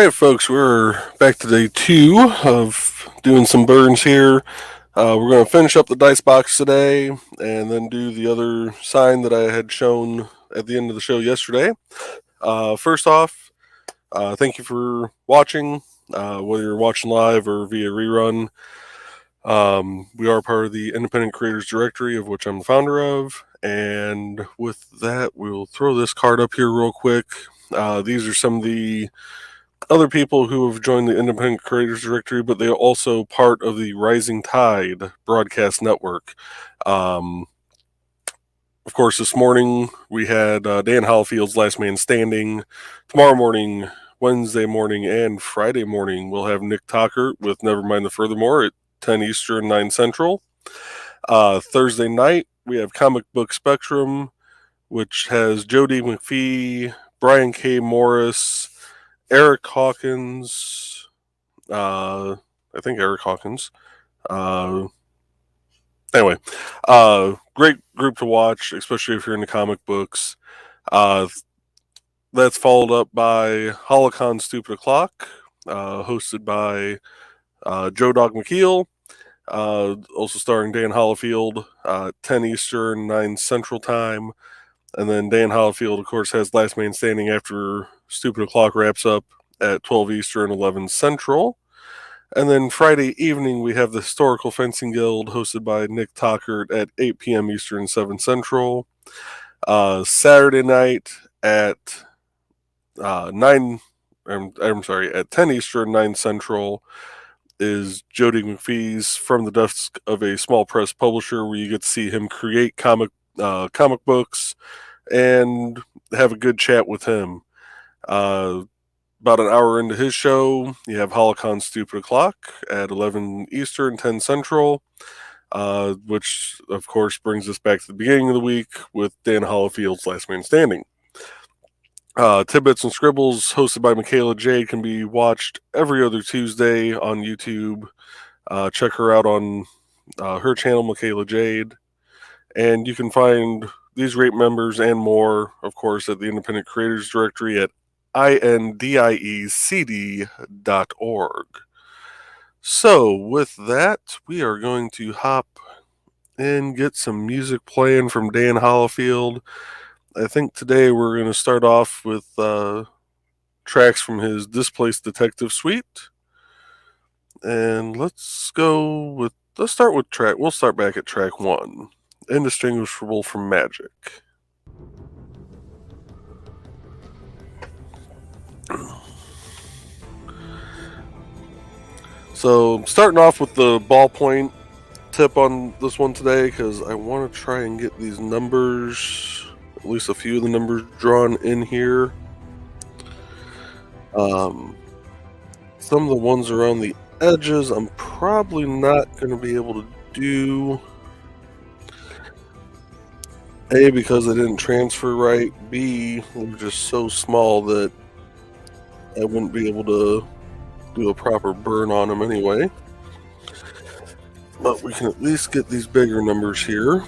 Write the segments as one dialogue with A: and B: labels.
A: Alright, folks, we're back to day 2 of doing some burns here. We're going to finish up the dice box today and then do the other sign that I had shown at the end of the show yesterday. First off, thank you for watching, whether you're watching live or via rerun. We are part of the Independent Creators Directory, of which I'm the founder of. And with that, we'll throw this card up here real quick. These are some of the other people who have joined the Independent Creators Directory, but they are also part of the Rising Tide broadcast network. Of course, this morning we had Dan Hollifield's Last Man Standing. Tomorrow morning, Wednesday morning, and Friday morning, we'll have Nick Tockert with Nevermind the Furthermore at 10 Eastern, 9 Central. Thursday night, we have Comic Book Spectrum, which has Jody McPhee, Brian K. Morris, Eric Hawkins, I think Eric Hawkins. Anyway, great group to watch, especially if you're into comic books. That's followed up by Holocon Stupid O'Clock, hosted by Joe Dog McKeel, also starring Dan Hollifield, 10 Eastern, 9 Central Time. And then Dan Hollifield, of course, has Last Man Standing after Stupid O'Clock wraps up at 12 Eastern, 11 Central. And then Friday evening, we have the Historical Fencing Guild, hosted by Nick Tockert at 8 p.m. Eastern, 7 Central. Saturday night at at 10 Eastern, 9 Central, is Jody McPhee's From the Desk of a Small Press Publisher, where you get to see him create comic books and have a good chat with him. About an hour into his show, you have Holocon Stupid O'Clock at 11 Eastern, 10 Central, which, of course, brings us back to the beginning of the week with Dan Hollifield's Last Man Standing. Tidbits and Scribbles, hosted by Michaela Jade, can be watched every other Tuesday on YouTube. Check her out on her channel, Michaela Jade. And you can find these great members and more, of course, at the Independent Creators Directory at indiecd.org. So, with that, we are going to hop and get some music playing from Dan Hollifield. I think today we're going to start off with tracks from his Displaced Detective Suite. And we'll start back at track 1. Indistinguishable from Magic. So, starting off with the ballpoint tip on this one today, because I want to try and get these numbers, at least a few of the numbers, drawn in here. Some of the ones around the edges I'm probably not going to be able to do. A, because I didn't transfer right. B, they're just so small that I wouldn't be able to do a proper burn on them anyway. But we can at least get these bigger numbers here.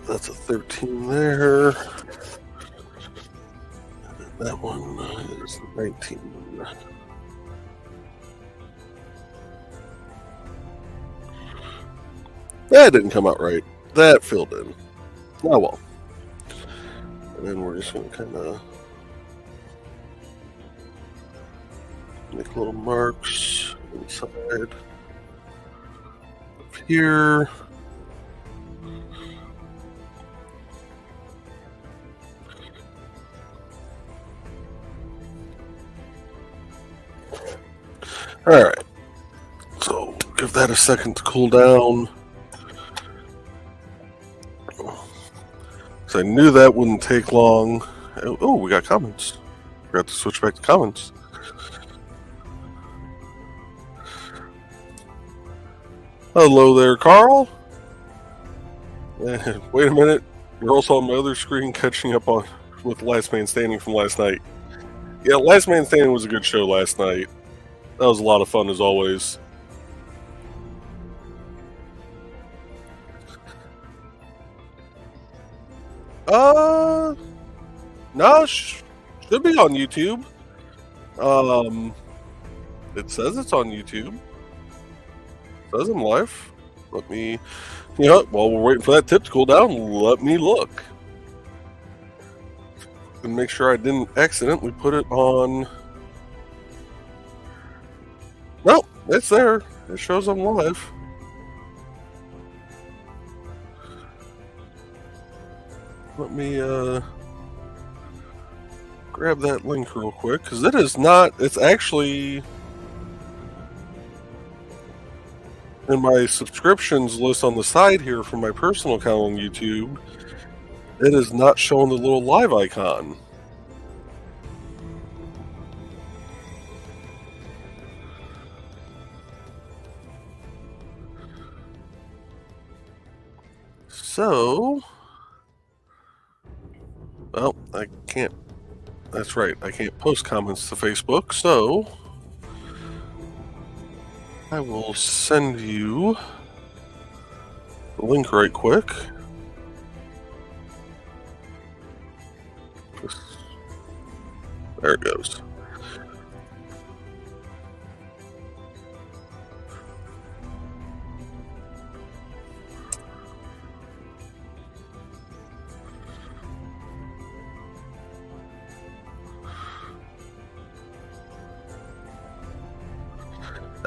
A: That's a 13 there. And that one is 19. That didn't come out right. That filled in. Oh well. And then we're just going to kind of make little marks inside up here. Alright, so give that a second to cool down. So I knew that wouldn't take long. Oh, we got comments. Forgot to switch back to comments. Hello there, Carl. Wait a minute. You're also on my other screen catching up on with Last Man Standing from last night. Yeah, Last Man Standing was a good show last night. That was a lot of fun as always. No, should be on YouTube. It says it's on YouTube. It says I'm live. Let me, while we're waiting for that tip to cool down, let me look. And make sure I didn't accidentally put it on. No, it's there. It shows I'm live. Let me grab that link real quick, because it is not, it's actually in my subscriptions list on the side here for my personal account on YouTube. It is not showing the little live icon. So, well, I can't, that's right, I can't post comments to Facebook, so I will send you the link right quick. There it goes.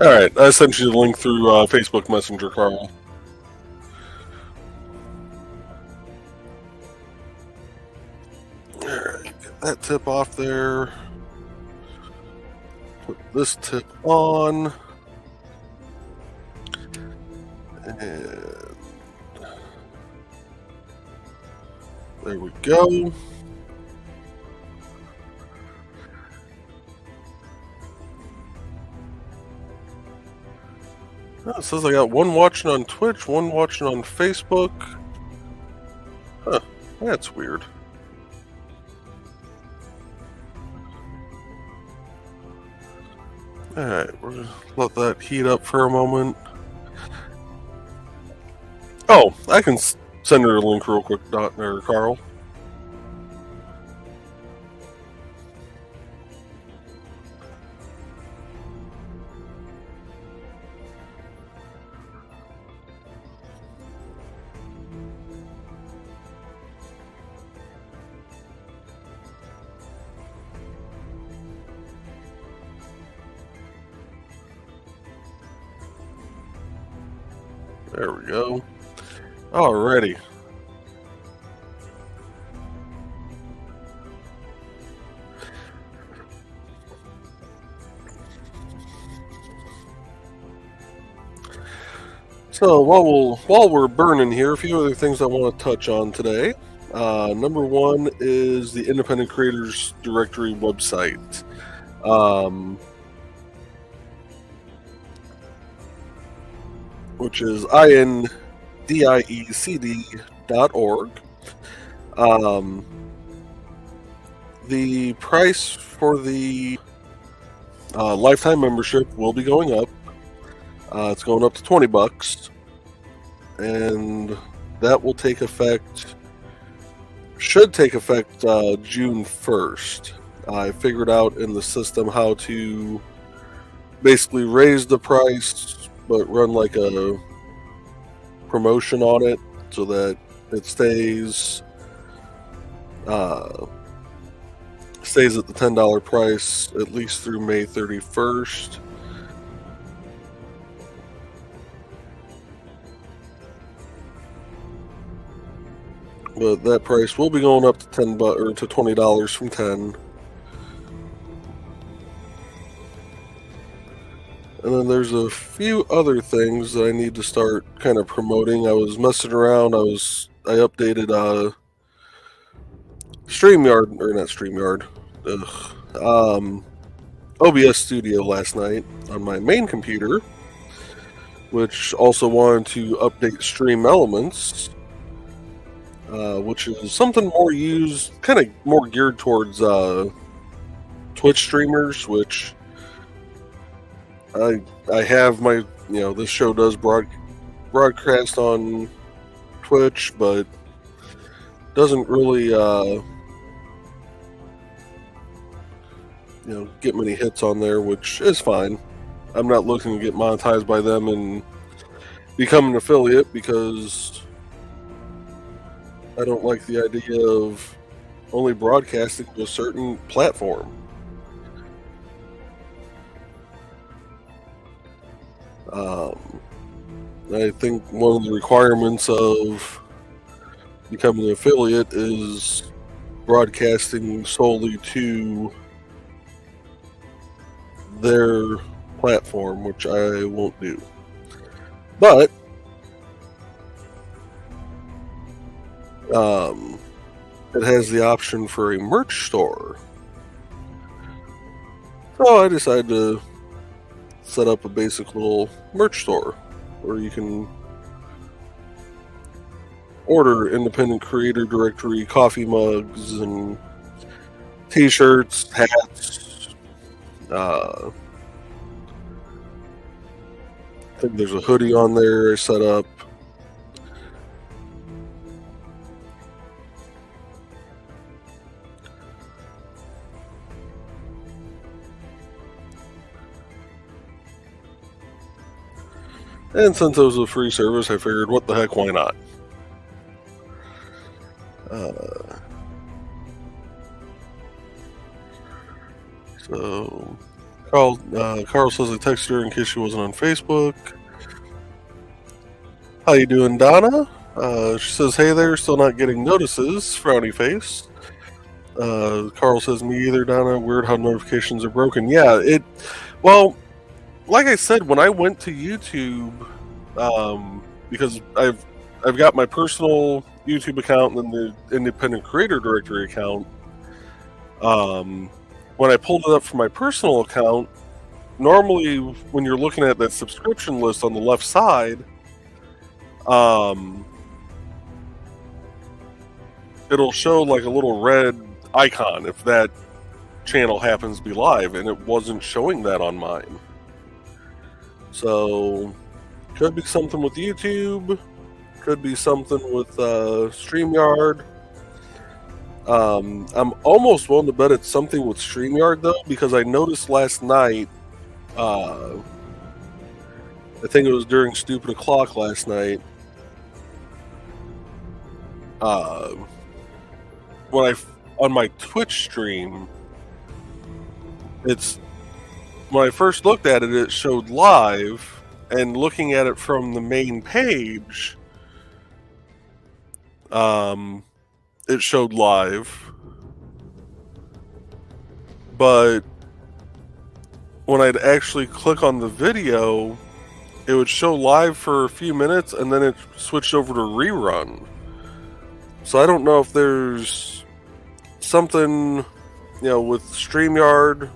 A: Alright, I sent you the link through Facebook Messenger, Carl. Alright, get that tip off there. Put this tip on. And there we go. Oh, it says I got one watching on Twitch, one watching on Facebook. Huh, that's weird. Alright, we're gonna let that heat up for a moment. Oh, I can send her a link real quick, Carl. There we go. Alrighty. So while we're burning here, a few other things I want to touch on today. Number one is the Independent Creators Directory website. Which is indiecd.org. The price for the lifetime membership will be going up. It's going up to $20, and that will take effect, should take effect June 1st. I figured out in the system how to basically raise the price but run like a promotion on it so that it stays at the $10 price at least through May 31st. But that price will be going up to $10 or to $20 from $10. And then there's a few other things that I need to start kind of promoting. I was messing around. I updated StreamYard, or not StreamYard, OBS Studio last night on my main computer. which also wanted to update Stream Elements, which is something more used, kind of more geared towards Twitch streamers, which I have my, this show does broadcast on Twitch, but doesn't really get many hits on there, which is fine. I'm not looking to get monetized by them and become an affiliate, because I don't like the idea of only broadcasting to a certain platform. I think one of the requirements of becoming an affiliate is broadcasting solely to their platform, which I won't do. But it has the option for a merch store. So I decided to set up a basic little merch store where you can order independent creator directory coffee mugs and t-shirts, hats. I think there's a hoodie on there I set up. And since it was a free service, I figured, what the heck, why not? So, Carl says I texted her in case she wasn't on Facebook. How you doing, Donna? She says, hey there, still not getting notices, frowny face. Carl says, me either, Donna. Weird how notifications are broken. Yeah, well, like I said, when I went to YouTube, because I've got my personal YouTube account and then the independent creator directory account. When I pulled it up from my personal account, normally when you're looking at that subscription list on the left side, it'll show like a little red icon if that channel happens to be live, and it wasn't showing that on mine. So, could be something with YouTube, could be something with StreamYard. I'm almost willing to bet it's something with StreamYard, though, because I noticed last night, I think it was during Stupid O'Clock last night, when on my Twitch stream, when I first looked at it, it showed live, and looking at it from the main page, it showed live, but when I'd actually click on the video, it would show live for a few minutes, and then it switched over to rerun. So I don't know if there's something, with StreamYard,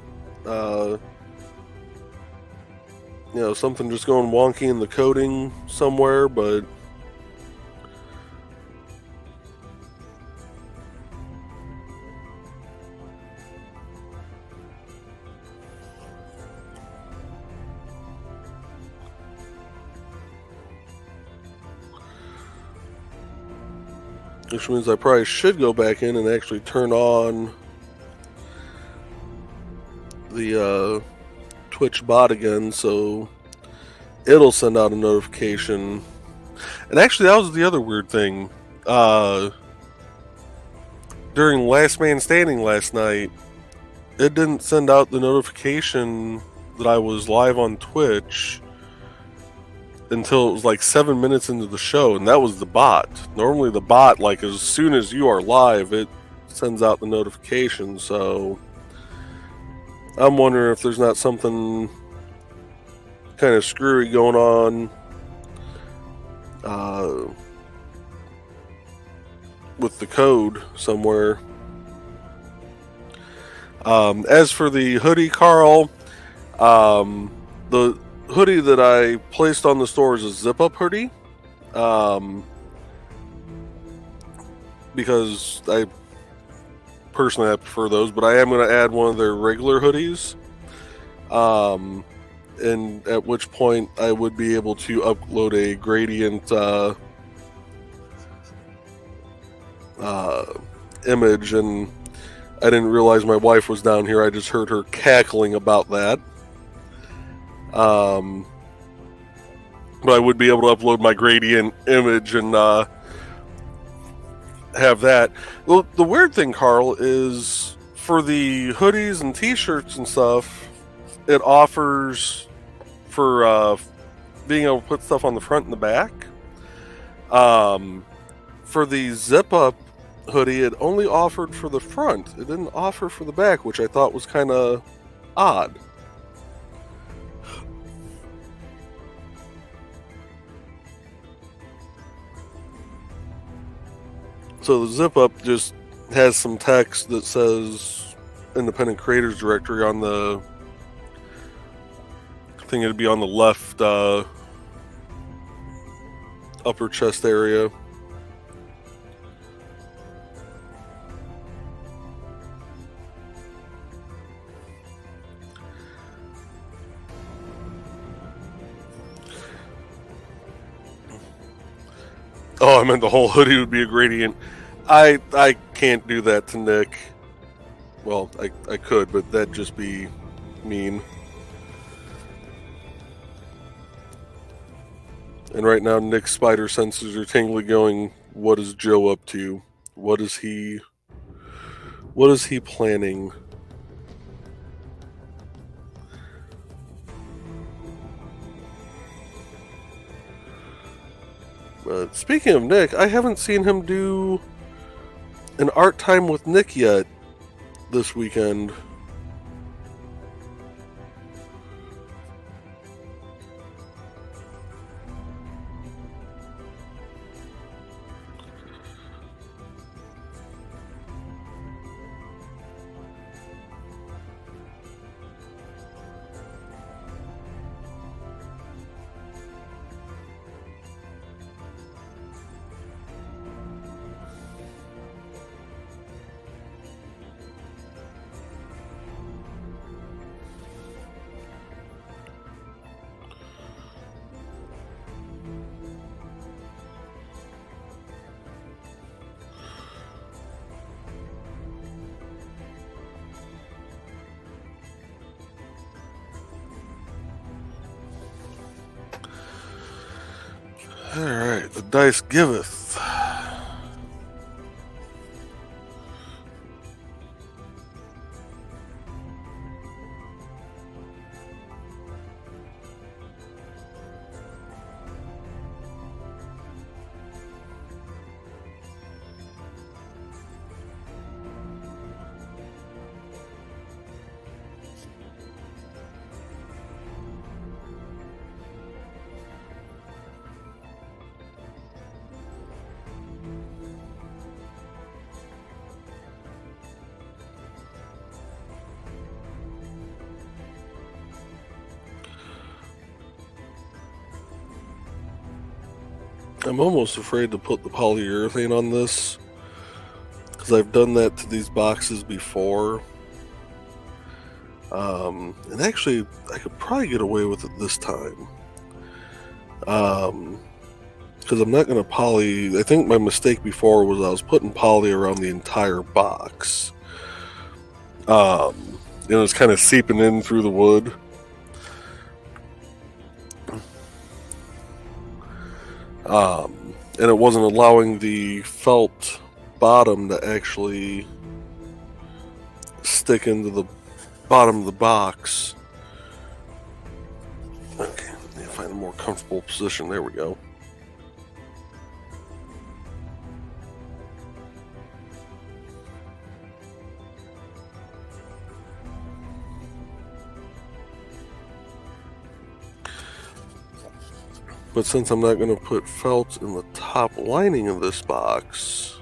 A: something just going wonky in the coding somewhere, but which means I probably should go back in and actually turn on the Twitch bot again, so it'll send out a notification. And actually, that was the other weird thing. During Last Man Standing last night, it didn't send out the notification that I was live on Twitch until it was like 7 minutes into the show, and that was the bot. Normally the bot, like as soon as you are live, it sends out the notification, so I'm wondering if there's not something kind of screwy going on with the code somewhere. As for the hoodie, Carl, hoodie that I placed on the store is a zip-up hoodie, because I personally prefer those, but I am going to add one of their regular hoodies, and at which point I would be able to upload a gradient image, and I didn't realize my wife was down here. I just heard her cackling about that. But I would be able to upload my gradient image and have that. Well, the weird thing, Carl, is for the hoodies and t-shirts and stuff, it offers for being able to put stuff on the front and the back. For the zip-up hoodie, it only offered for the front. It didn't offer for the back, which I thought was kind of odd. So the zip-up just has some text that says Independent Creators Directory on the... I think it'd be on the left upper chest area. Oh, I meant the whole hoodie would be a gradient. I can't do that to Nick. Well, I could, but that'd just be mean. And right now, Nick's spider senses are tingly going, what is Joe up to? What is he planning? Speaking of Nick, I haven't seen him do an art time with Nick yet this weekend. Alright, the dice giveth. I'm almost afraid to put the polyurethane on this, because I've done that to these boxes before. And actually, I could probably get away with it this time. Because I'm not going to poly... I think my mistake before was I was putting poly around the entire box. It's kind of seeping in through the wood. And it wasn't allowing the felt bottom to actually stick into the bottom of the box. Okay, let me find a more comfortable position. There we go. But since I'm not going to put felt in the top lining of this box,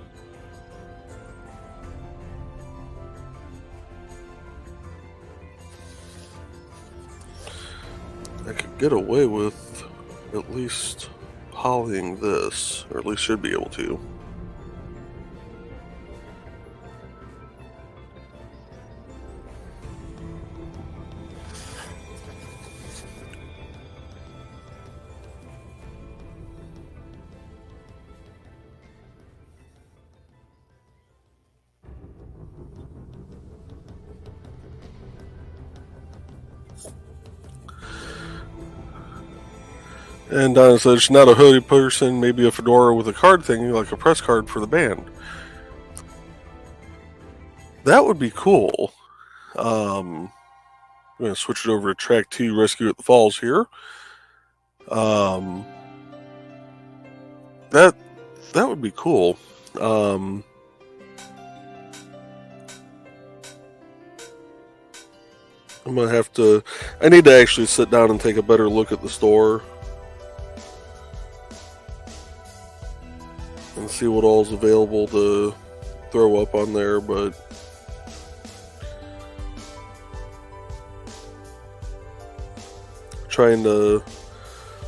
A: I could get away with at least polying this, or at least should be able to. And Donna said she's not a hoodie person, maybe a fedora with a card thingy, like a press card for the band. That would be cool. I'm going to switch it over to track 2, Rescue at the Falls here. That would be cool. I'm going to have to... I need to actually sit down and take a better look at the store and see what all's available to throw up on there, but trying to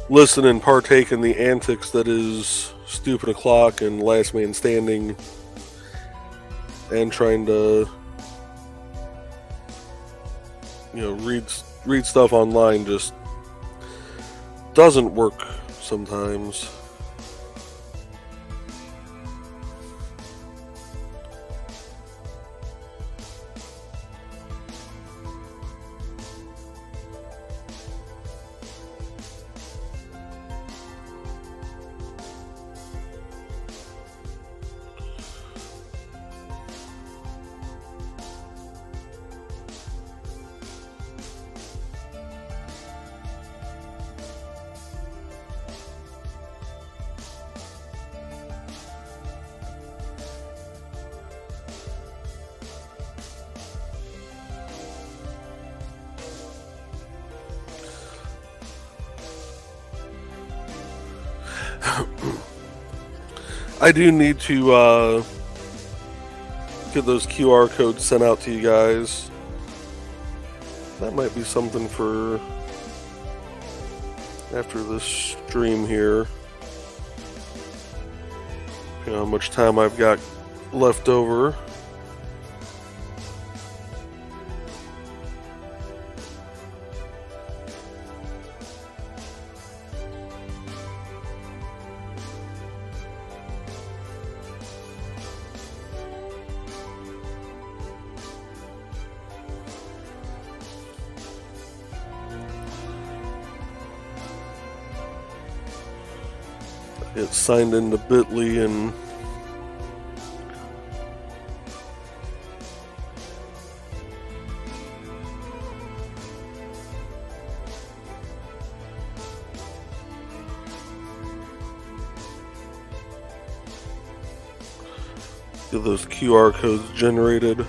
A: listen and partake in the antics that is Stupid O'Clock and Last Man Standing, and trying to, you know, read stuff online just doesn't work sometimes. I do need to get those QR codes sent out to you guys. That might be something for after this stream here. You know how much time I've got left over. It's signed into Bitly and get those QR codes generated.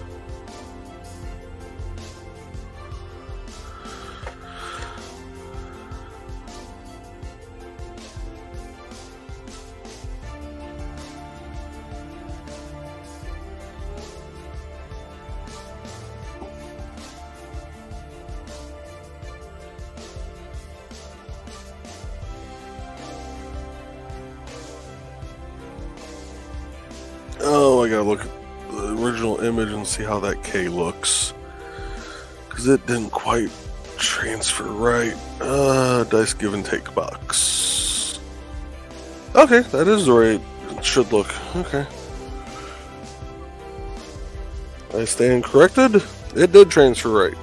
A: Oh, I gotta look at the original image and see how that K looks, because it didn't quite transfer right. Dice give and take box. Okay, that is the way it should look. Okay. I stand corrected. It did transfer right.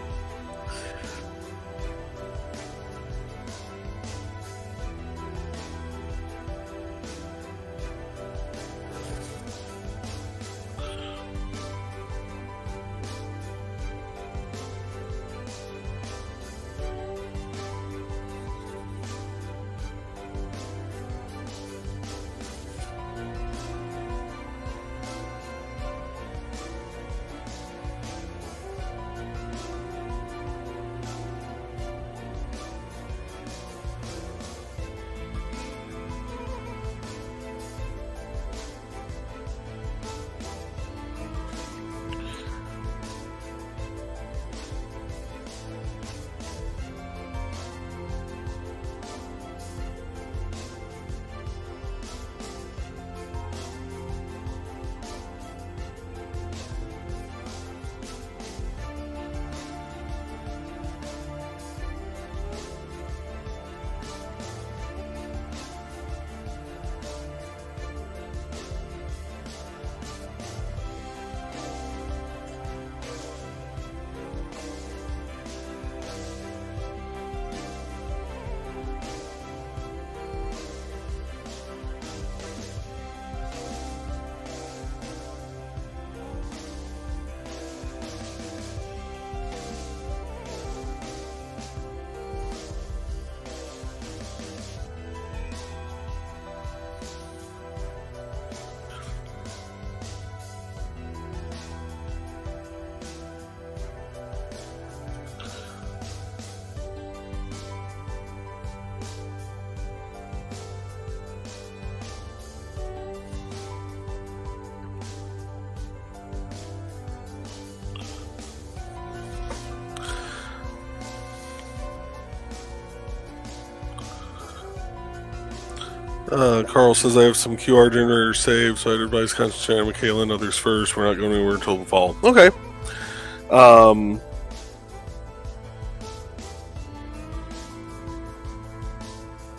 A: Carl says I have some QR generators saved, so I'd advise concentrating on Michaela and others first. We're not going anywhere until the fall. Okay.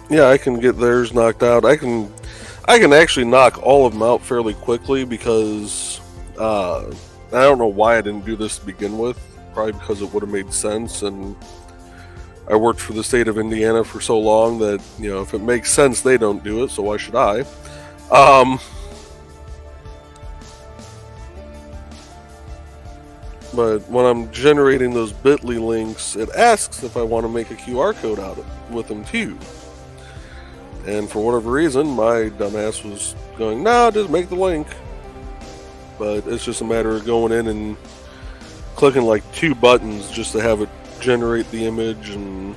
A: Yeah, I can get theirs knocked out. I can actually knock all of them out fairly quickly because I don't know why I didn't do this to begin with. Probably because it would have made sense, and I worked for the state of Indiana for so long that, if it makes sense, they don't do it, so why should I? But when I'm generating those bit.ly links, it asks if I want to make a QR code out with them too. And for whatever reason, my dumbass was going, no, just make the link. But it's just a matter of going in and clicking like 2 buttons just to have it generate the image and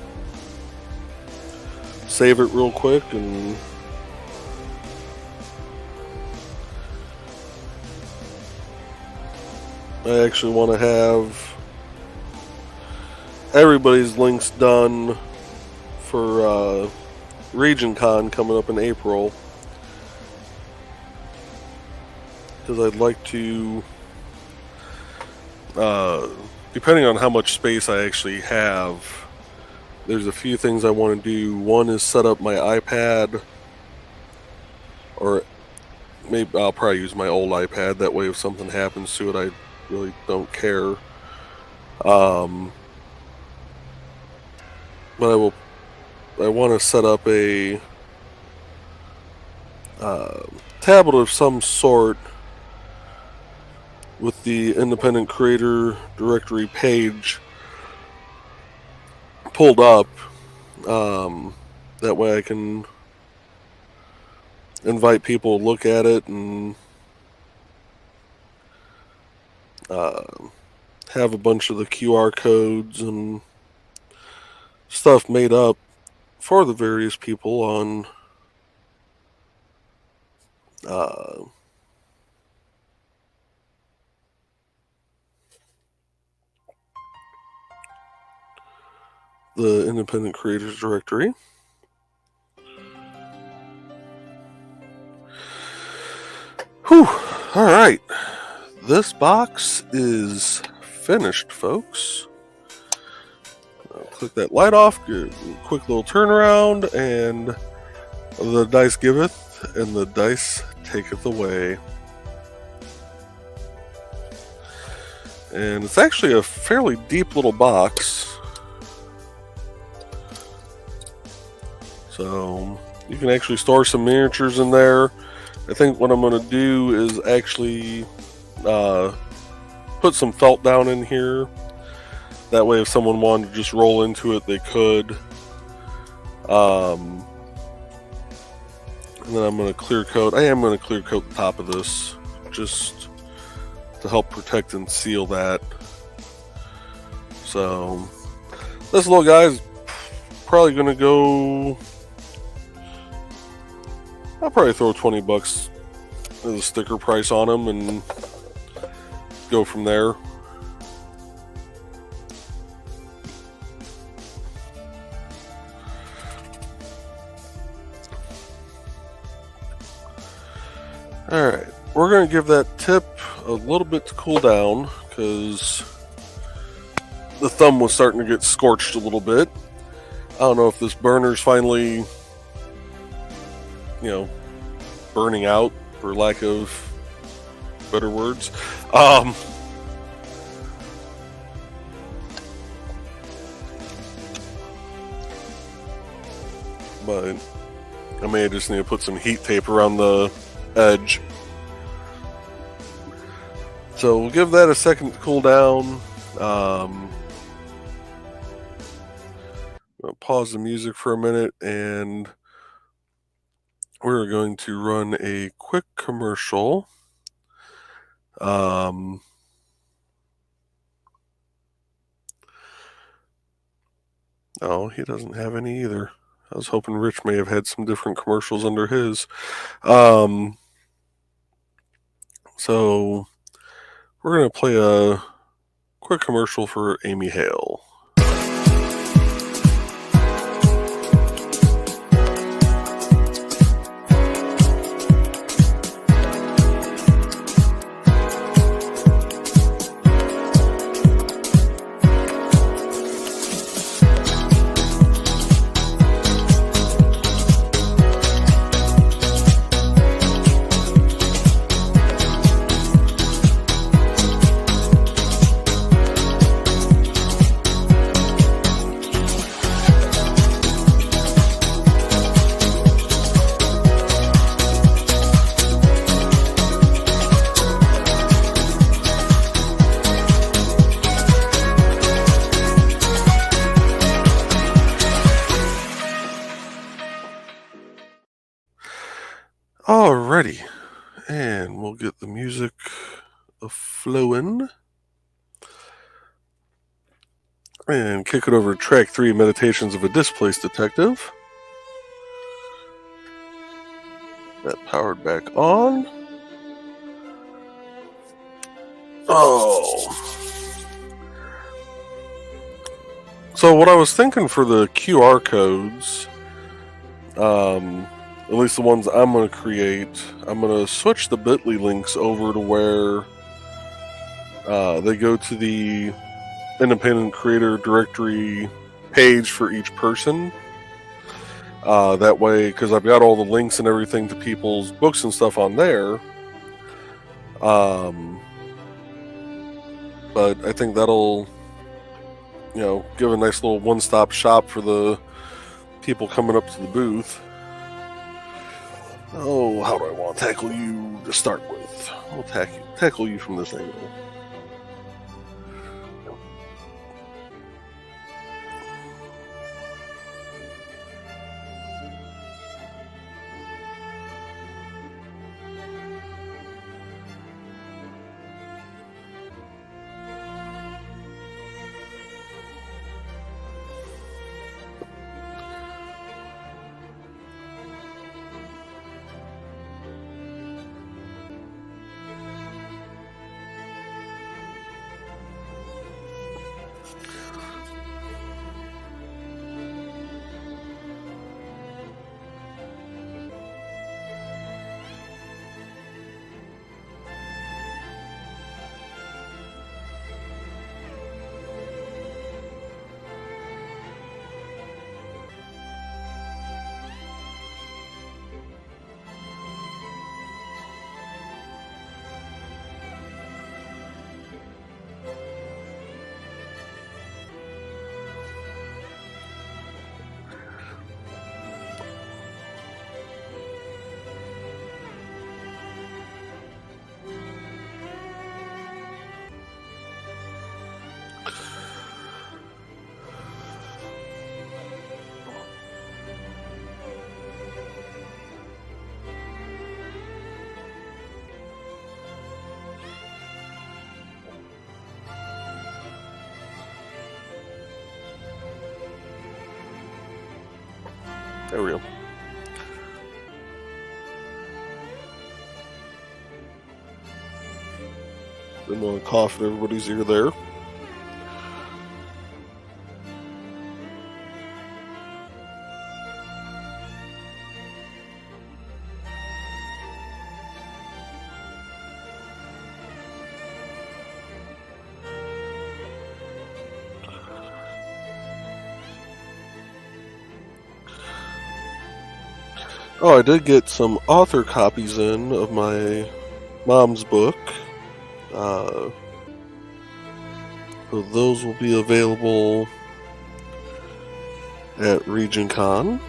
A: save it real quick. And I actually want to have everybody's links done for Region Con coming up in April, because I'd like to, depending on how much space I actually have, there's a few things I want to do. One is set up my iPad, or maybe I'll probably use my old iPad, that way if something happens to it I really don't care. But I want to set up a tablet of some sort with the independent creator directory page pulled up. That way I can invite people to look at it and have a bunch of the QR codes and stuff made up for the various people on the independent creators directory. Whew. All right. This box is finished, folks. I'll click that light off, get a quick little turnaround, and the dice giveth, and the dice taketh away. And it's actually a fairly deep little box. So you can actually store some miniatures in there. I think what I'm going to do is actually put some felt down in here. That way if someone wanted to just roll into it, they could. And then I'm going to clear coat. I am going to clear coat the top of this just to help protect and seal that. So this little guy's probably going to go... I'll probably throw $20 as a sticker price on him and go from there. Alright, we're going to give that tip a little bit to cool down because the thumb was starting to get scorched a little bit. I don't know if this burner's finally, burning out, for lack of better words. But I may just need to put some heat tape around the edge. So we'll give that a second to cool down. I'll pause the music for a minute, and we're going to run a quick commercial. Oh, he doesn't have any either. I was hoping Rich may have had some different commercials under his. So we're going to play a quick commercial for Amy Hale. Alrighty, and we'll get the music flowing and kick it over to track 3, Meditations of a Displaced Detective. That powered back on. Oh. So what I was thinking for the QR codes, at least the ones I'm going to create, I'm going to switch the bit.ly links over to where they go to the independent creator directory page for each person. That way, because I've got all the links and everything to people's books and stuff on there. But I think that'll, give a nice little one-stop shop for the people coming up to the booth. Oh, how do I want to tackle you to start with? I'll tackle you from this angle. There we go. Didn't want to cough in everybody's ear there. Oh, I did get some author copies in of my mom's book. So those will be available at Region Con.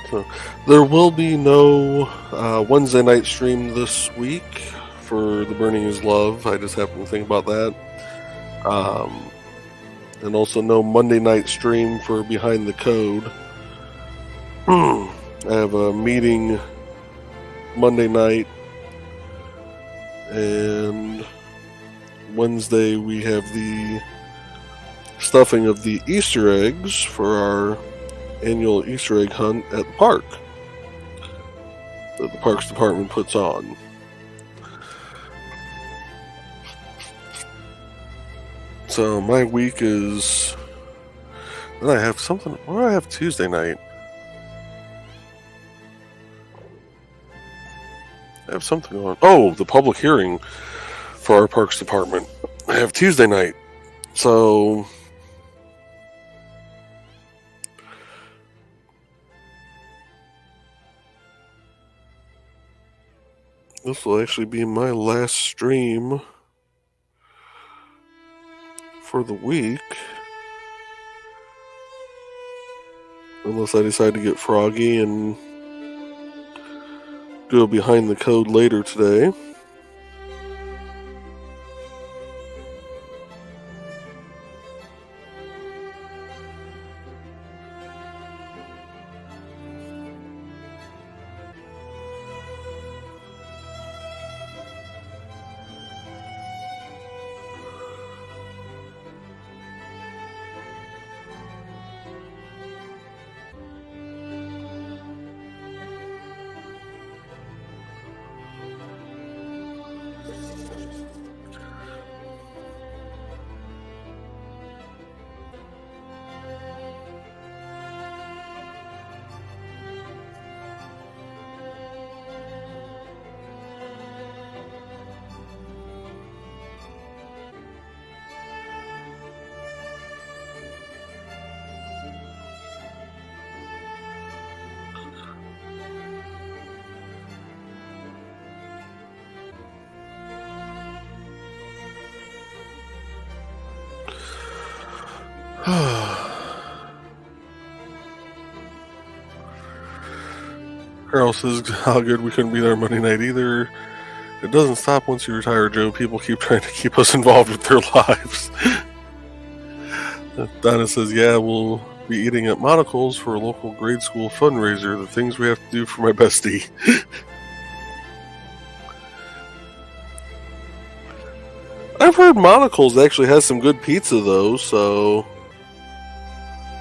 A: So there will be no Wednesday night stream this week for The Burning is Love. I just happened to think about that. And also no Monday night stream for Behind the Code. I have a meeting Monday night, and Wednesday we have the stuffing of the Easter eggs for our annual Easter egg hunt at the park that the Parks Department puts on. So my week is... Then I have something... What do I have Tuesday night? I have something on. Oh, the public hearing for our Parks Department. I have Tuesday night. So... This will actually be my last stream for the week. Unless I decide to get froggy and go Behind the Code later today. Carol says, how good we couldn't be there Monday night either. It doesn't stop once you retire, Joe. People keep trying to keep us involved with their lives. Donna says, yeah, we'll be eating at Monocle's for a local grade school fundraiser. The things we have to do for my bestie. I've heard Monocle's actually has some good pizza, though, so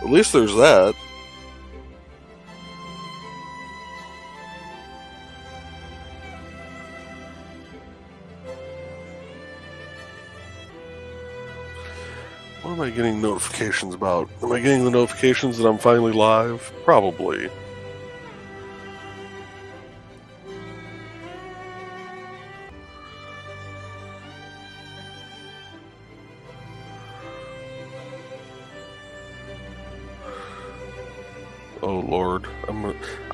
A: at least there's that. What am I getting notifications about? Am I getting the notifications that I'm finally live? Probably. Oh Lord,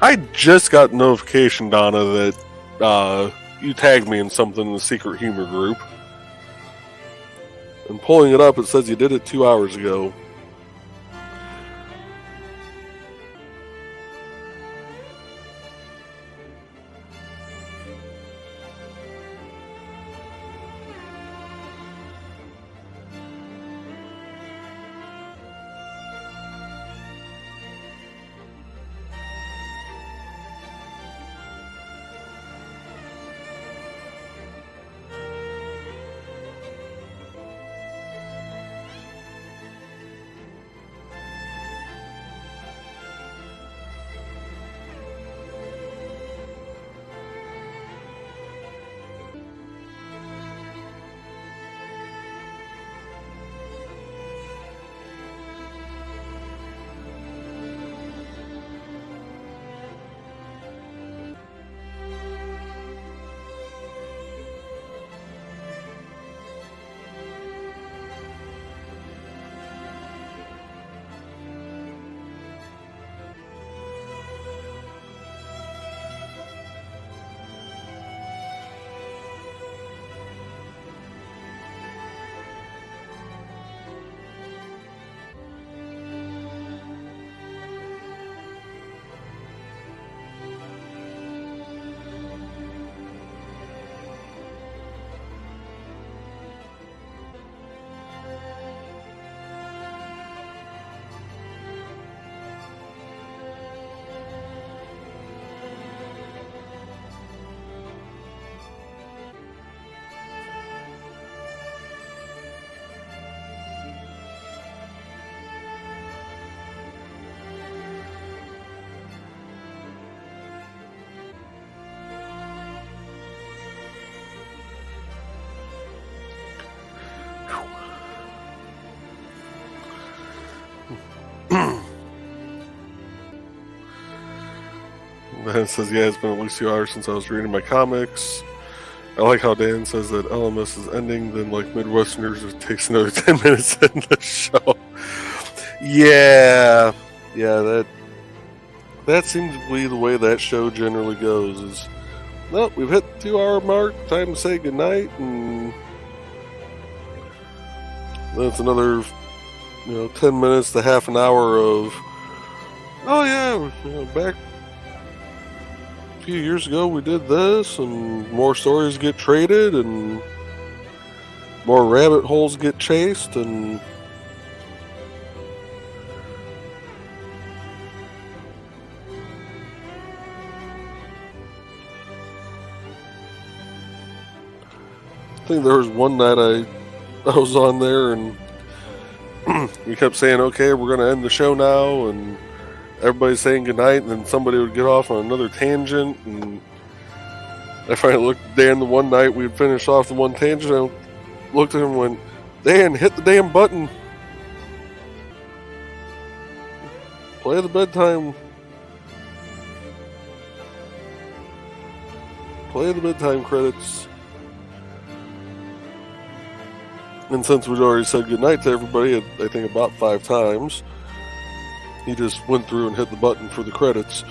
A: I just got notification, Donna, that you tagged me in something in the secret humor group. And pulling it up, it says you did it 2 hours ago. then it says, yeah, it's been at least 2 hours since I was reading my comics. I like how Dan says that LMS is ending, then like Midwesterners, it takes another 10 minutes to end the show. Yeah, that seems to be the way that show generally goes. Is, well, we've hit the 2 hour mark. Time to say goodnight, and then it's another 10 minutes to half an hour of, oh yeah, back a few years ago we did this, and more stories get traded, and more rabbit holes get chased, and I think there was one night I was on there, and we kept saying, okay, we're going to end the show now, and everybody's saying goodnight, and then somebody would get off on another tangent, and I finally looked at Dan the one night we'd finished off the one tangent, I looked at him and went, Dan, hit the damn button. Play the bedtime. Play the bedtime credits. And since we'd already said goodnight to everybody, I think about 5 times, he just went through and hit the button for the credits.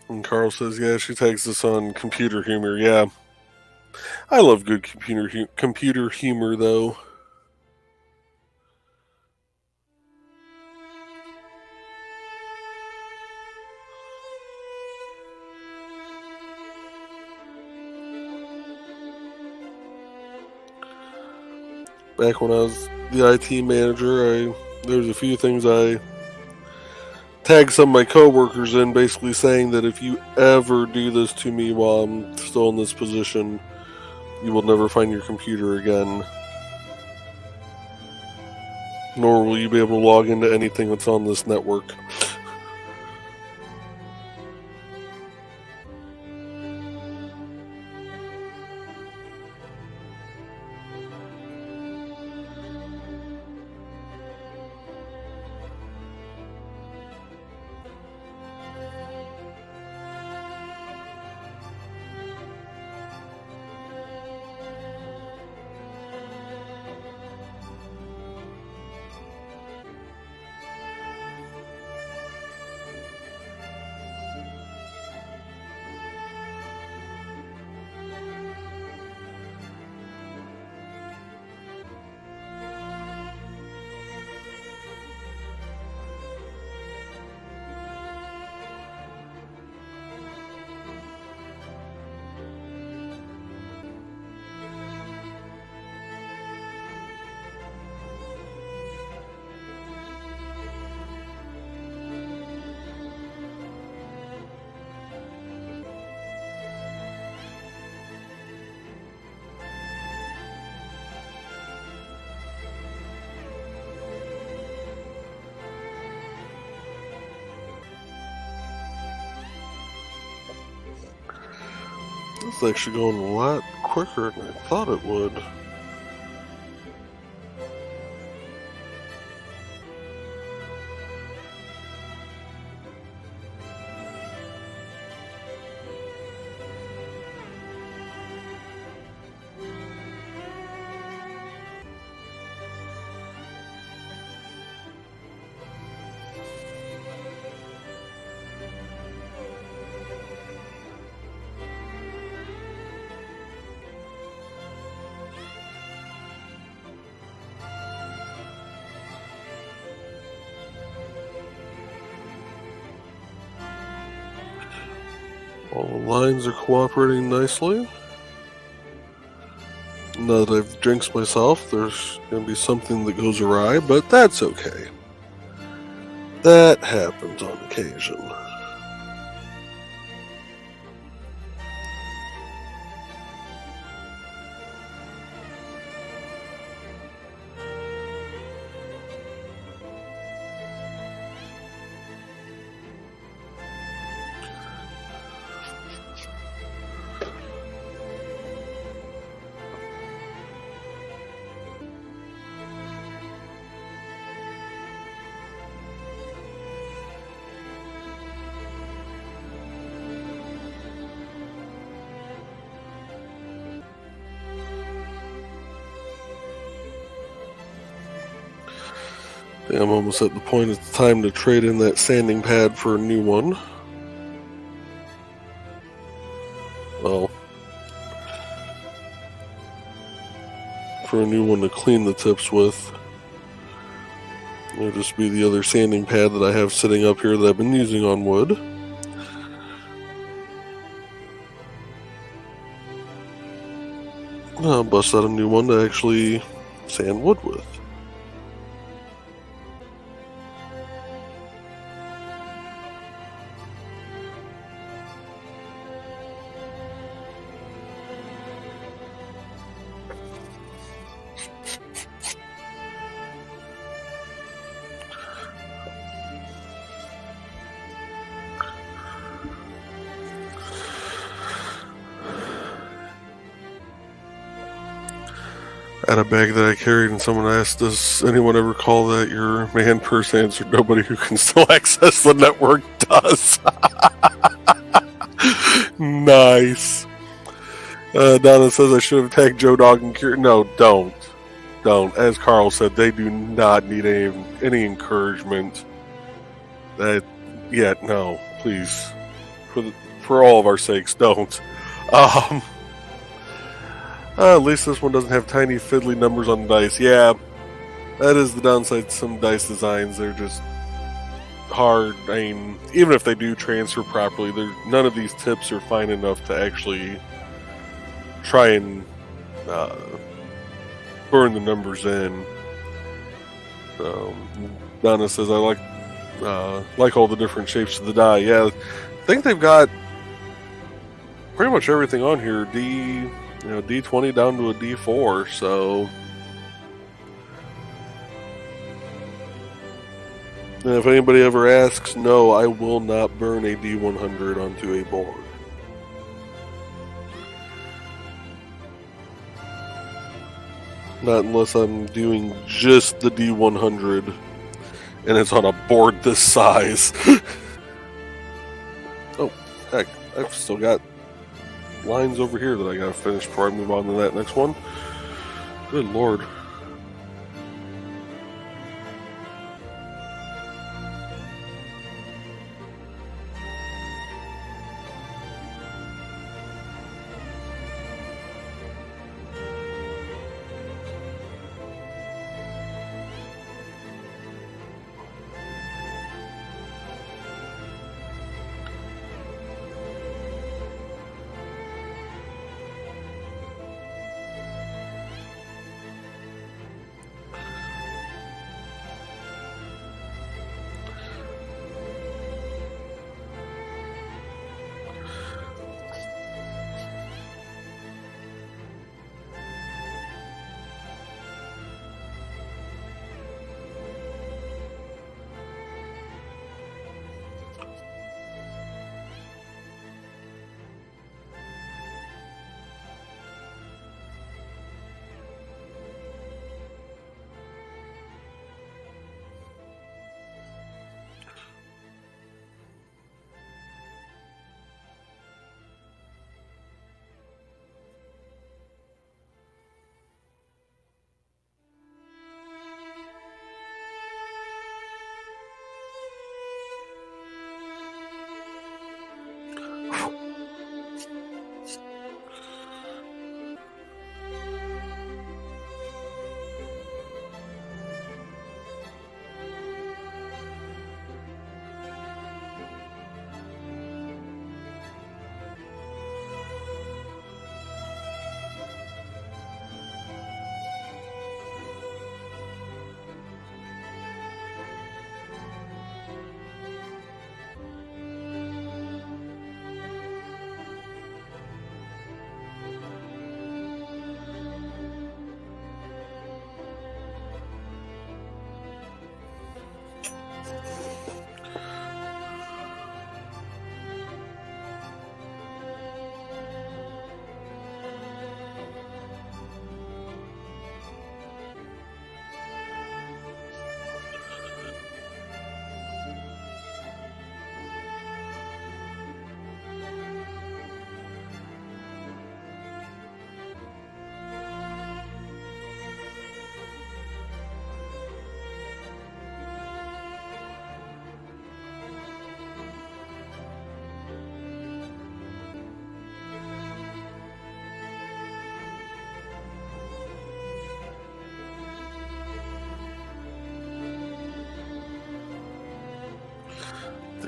A: And Carl says, yeah, she takes this on computer humor. Yeah, I love good computer humor, though. Back when I was the IT manager, there's a few things I tagged some of my coworkers in, basically saying that if you ever do this to me while I'm still in this position, you will never find your computer again. Nor will you be able to log into anything that's on this network. It's actually going a lot quicker than I thought it would. All the lines are cooperating nicely. Now that I've jinxed myself, there's going to be something that goes awry, but that's okay. That happens on occasion. I'm almost at the point it's time to trade in that sanding pad for a new one. Well, for a new one to clean the tips with. It'll just be the other sanding pad that I have sitting up here that I've been using on wood. I'll bust out a new one to actually sand wood with. At a bag that I carried, and someone asked, does anyone ever call that your man purse? Answered, nobody who can still access the network does. Nice. Donna says I should have tagged Joe Dog and Kieran. No, don't. As Carl said, they do not need any encouragement. No, please. For all of our sakes, don't. At least this one doesn't have tiny fiddly numbers on the dice. Yeah, that is the downside to some dice designs. They're just hard. I mean, even if they do transfer properly, none of these tips are fine enough to actually try and burn the numbers in. Donna says, I like all the different shapes of the die. Yeah, I think they've got pretty much everything on here. D20 down to a D4, so and if anybody ever asks, no, I will not burn a D100 onto a board. Not unless I'm doing just the D100 and it's on a board this size. Oh, heck, I've still got lines over here that I gotta finish before I move on to that next one. Good lord.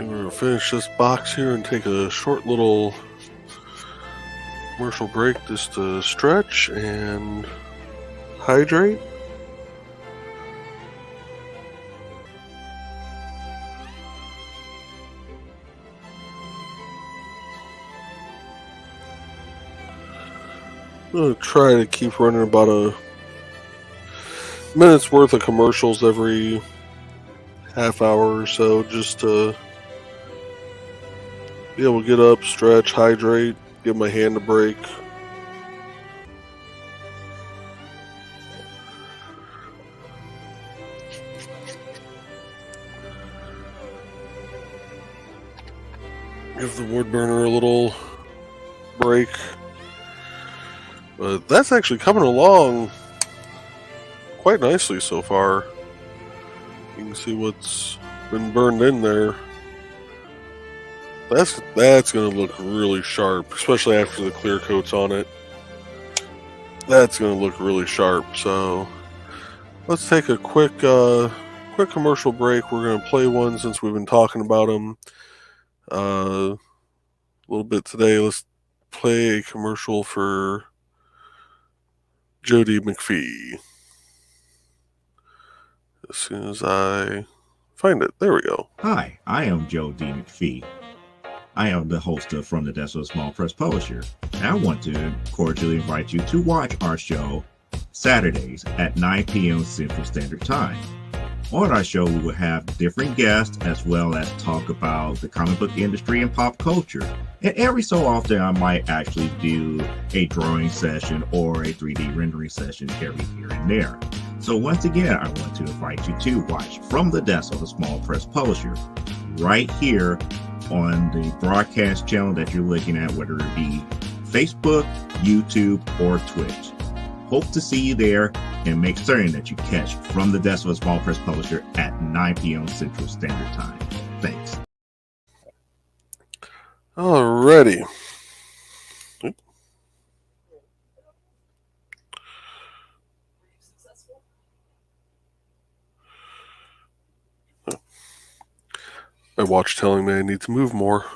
A: think we're going to finish this box here and take a short little commercial break just to stretch and hydrate. I'm going to try to keep running about a minute's worth of commercials every half hour or so, just to be able to get up, stretch, hydrate, give my hand a break. Give the wood burner a little break. But that's actually coming along quite nicely so far. You can see what's been burned in there. That's going to look really sharp, especially after the clear coat's on it. That's going to look really sharp. So let's take a quick commercial break. We're going to play one since we've been talking about them a little bit today. Let's play a commercial for Jody McPhee. As soon as I find it. There we go.
B: Hi, I am Joe D. McPhee. I am the host of From the Desk of a Small Press Publisher. And I want to cordially invite you to watch our show Saturdays at 9 p.m. Central Standard Time. On our show, we will have different guests as well as talk about the comic book industry and pop culture. And every so often, I might actually do a drawing session or a 3D rendering session every here and there. So once again, I want to invite you to watch From the Desk of a Small Press Publisher right here on the broadcast channel that you're looking at, whether it be Facebook, YouTube, or Twitch. Hope to see you there, and make certain that you catch From the Desk of a Small Press Publisher at 9 p.m. Central Standard Time. Thanks.
A: Alrighty. My watch telling me I need to move more.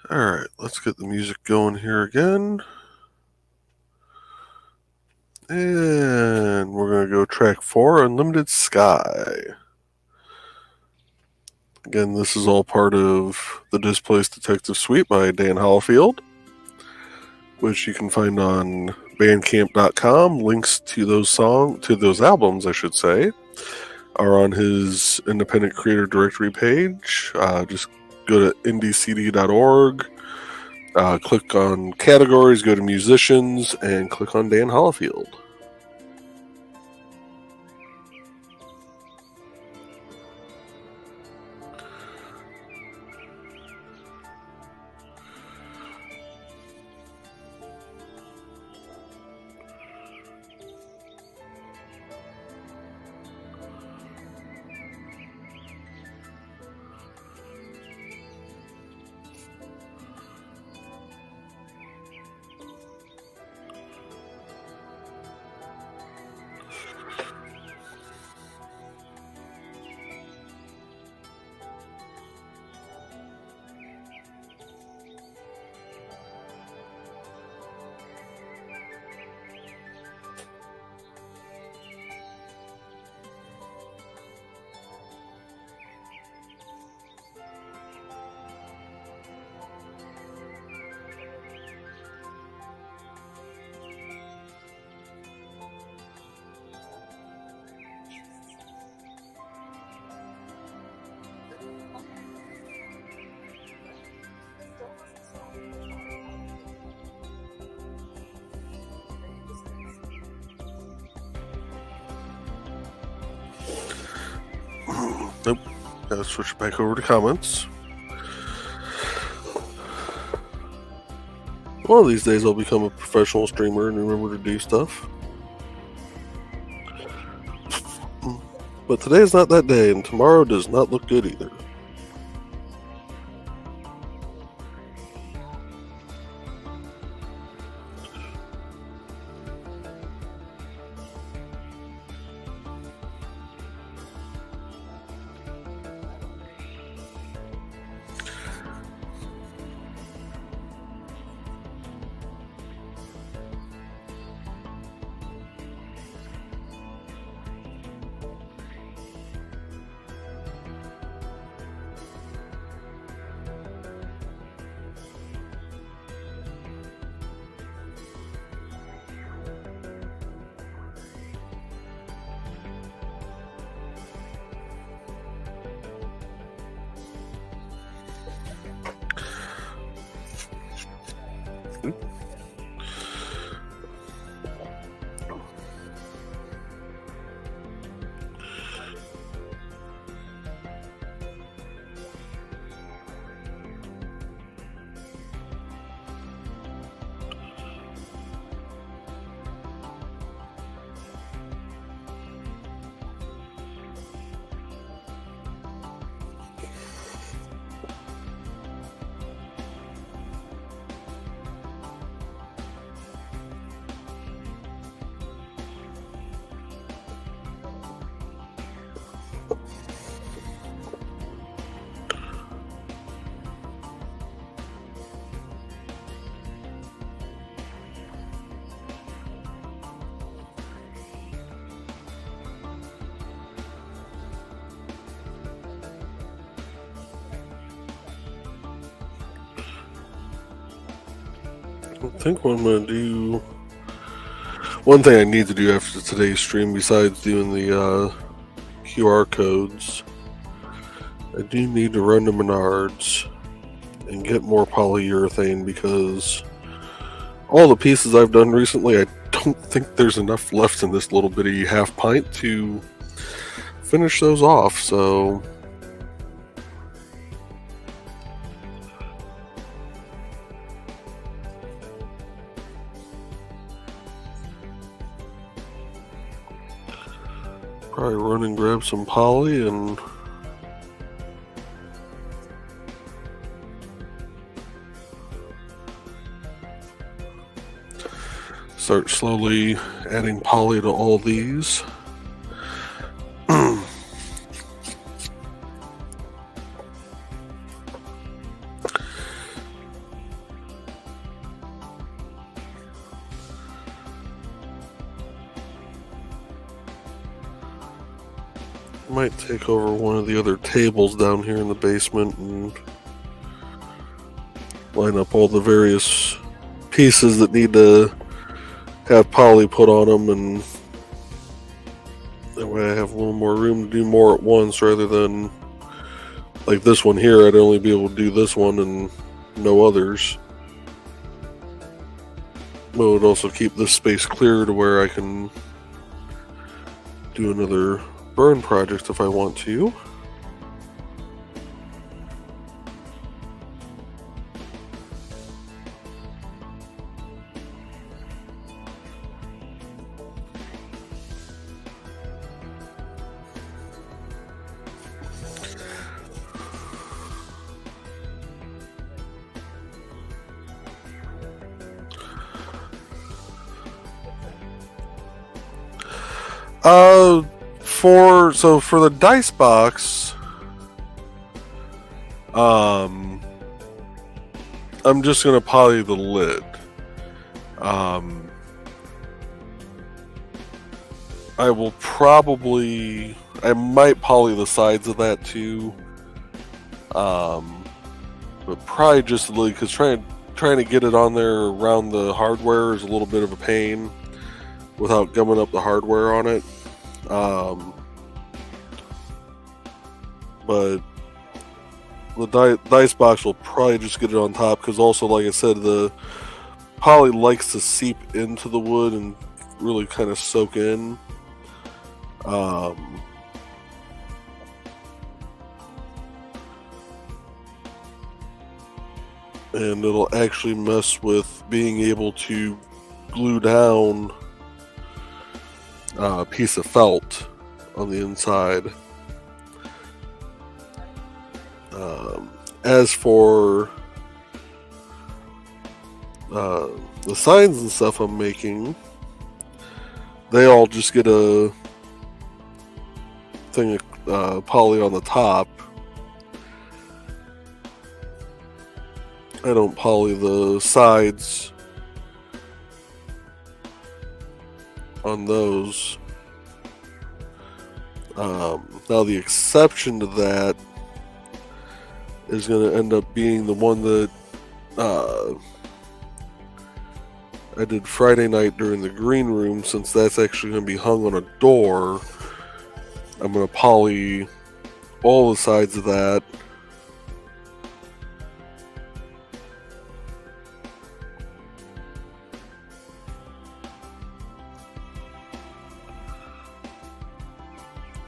A: Alright, let's get the music going here again. And we're going to go track 4, Unlimited Sky. Again, this is all part of the Displaced Detective Suite by Dan Hollifield, which you can find on bandcamp.com. Links to those albums, I should say, are on his independent creator directory page. Just go to indiecd.org, click on categories, go to musicians, and click on Dan Hollifield. Nope. Gotta switch back over to comments. One of these days I'll become a professional streamer and remember to do stuff. But today is not that day, and tomorrow does not look good either. I think what I'm going to do... One thing I need to do after today's stream, besides doing the QR codes, I do need to run to Menards and get more polyurethane, because all the pieces I've done recently, I don't think there's enough left in this little bitty half pint to finish those off, so... Probably run and grab some poly and start slowly adding poly to all these. Might take over one of the other tables down here in the basement and line up all the various pieces that need to have poly put on them, and that way I have a little more room to do more at once, rather than like this one here, I'd only be able to do this one and no others. But it would also keep this space clear to where I can do another burn project if I want to. For the dice box, I'm just gonna poly the lid. I might poly the sides of that too. But probably just the lid, because trying to get it on there around the hardware is a little bit of a pain without gumming up the hardware on it. But the dice box will probably just get it on top, because also, like I said, the poly likes to seep into the wood and really kind of soak in. And it'll actually mess with being able to glue down a piece of felt on the inside. As for the signs and stuff I'm making, they all just get a thing of poly on the top. I don't poly the sides on those. Now the exception to that is going to end up being the one that I did Friday night during the green room, since that's actually going to be hung on a door. I'm going to poly all the sides of that.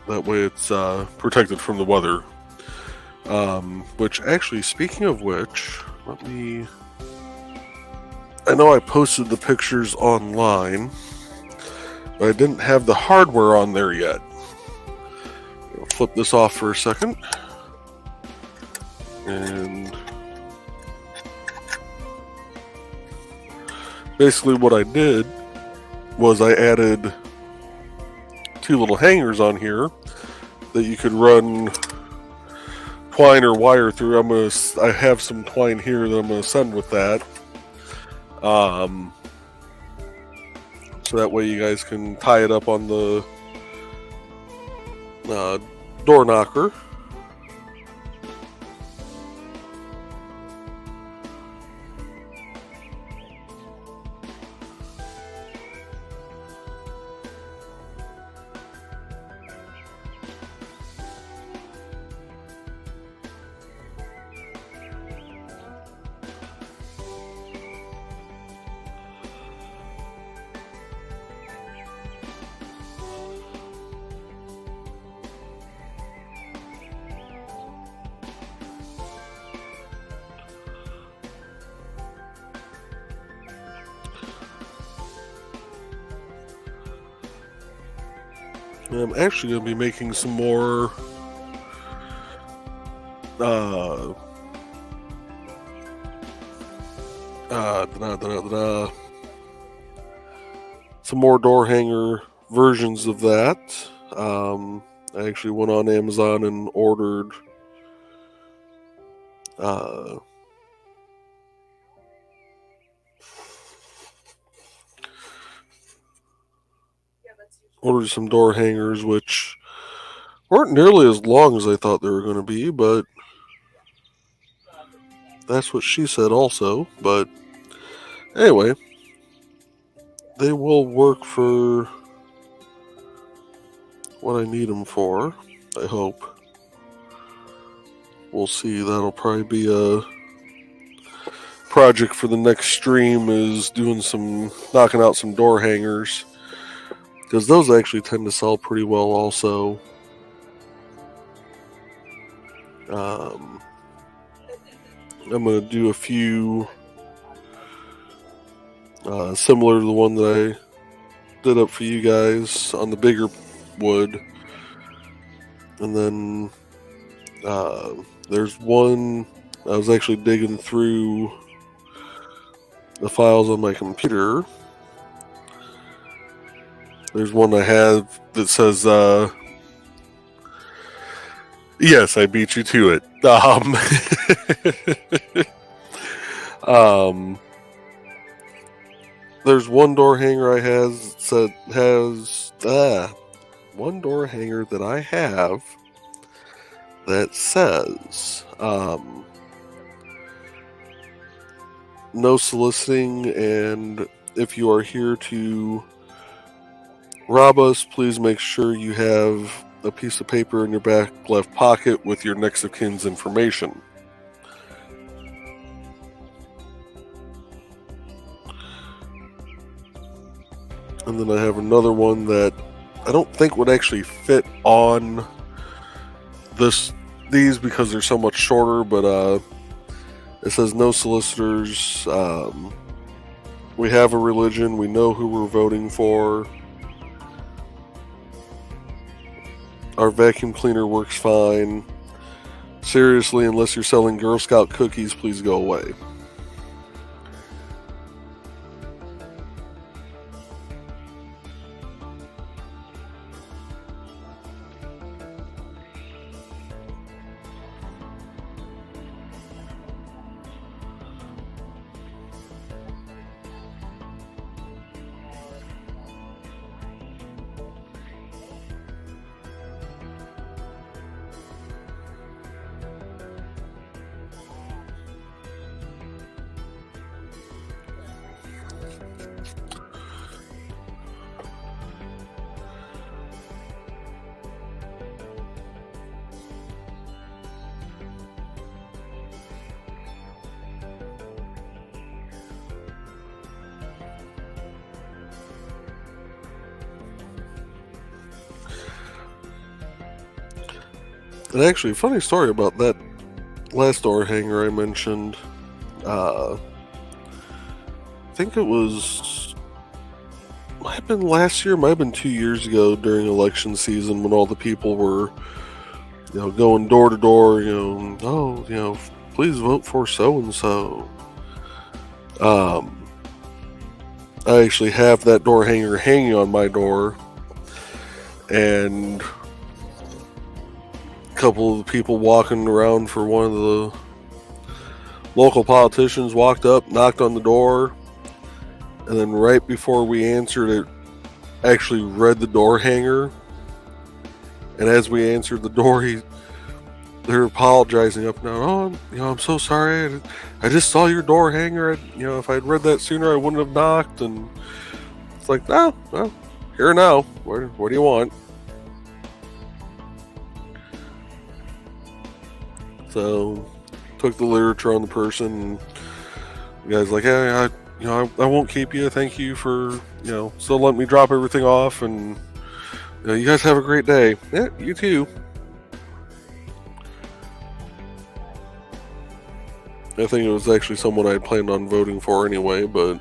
A: That way it's protected from the weather. Which, actually, speaking of which, I know I posted the pictures online, but I didn't have the hardware on there yet. I'll flip this off for a second. And basically what I did was I added 2 little hangers on here that you could run twine or wire through. I have some twine here that I'm going to send with that. So that way you guys can tie it up on the door knocker. And I'm actually going to be making some more some more door hanger versions of that. I actually went on Amazon and ordered some door hangers, which weren't nearly as long as I thought they were going to be, but that's what she said also. But anyway, they will work for what I need them for, I hope. We'll see. That'll probably be a project for the next stream, is knocking out some door hangers, because those actually tend to sell pretty well also. I'm going to do a few similar to the one that I did up for you guys on the bigger wood. And then there's one, I was actually digging through the files on my computer. There's one I have that says, yes, I beat you to it. There's one door hanger I has one door hanger that I have that says no soliciting, and if you are here to rob us, please make sure you have a piece of paper in your back left pocket with your next of kin's information. And then I have another one that I don't think would actually fit on these because they're so much shorter, but it says no solicitors. We have a religion. We know who we're voting for. Our vacuum cleaner works fine. Seriously, unless you're selling Girl Scout cookies, please go away. And actually, funny story about that last door hanger I mentioned. I think it might have been last year, might have been 2 years ago during election season, when all the people were, going door to door, please vote for so and so. I actually have that door hanger hanging on my door, and couple of the people walking around for one of the local politicians walked up, knocked on the door, and then right before we answered it, actually read the door hanger. And as we answered the door, they're apologizing up now. Oh, I'm so sorry. I just saw your door hanger. If I'd read that sooner, I wouldn't have knocked. And it's like, no, well, here now. What do you want? So, took the literature on the person, and the guy's like, "Hey, I won't keep you. Thank you for, still letting me drop everything off, and you guys have a great day." Yeah, you too. I think it was actually someone I planned on voting for anyway, but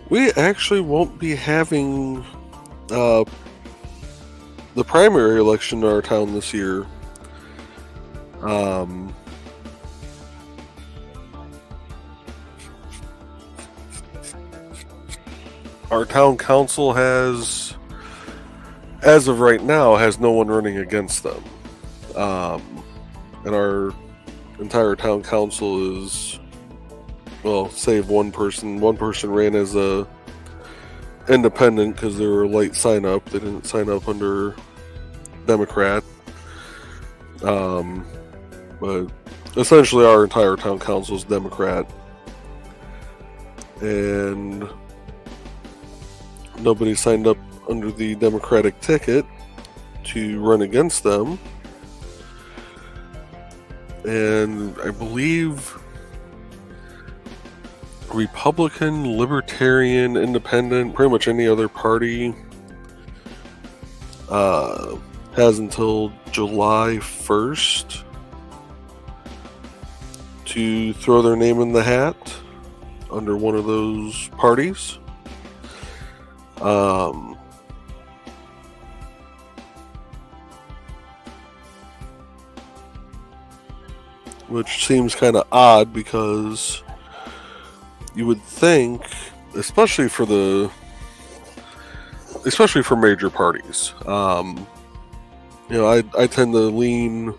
A: We actually won't be having the primary election in our town this year. Our town council has, as of right now, has no one running against them. And our entire town council is, well, save one person. One person ran as a independent because they were late sign up. They didn't sign up under Democrat. But essentially our entire town council is Democrat. And nobody signed up under the Democratic ticket to run against them. And I believe Republican, Libertarian, Independent, pretty much any other party has until July 1st to throw their name in the hat under one of those parties. Which seems kind of odd because you would think, especially for major parties, I tend to lean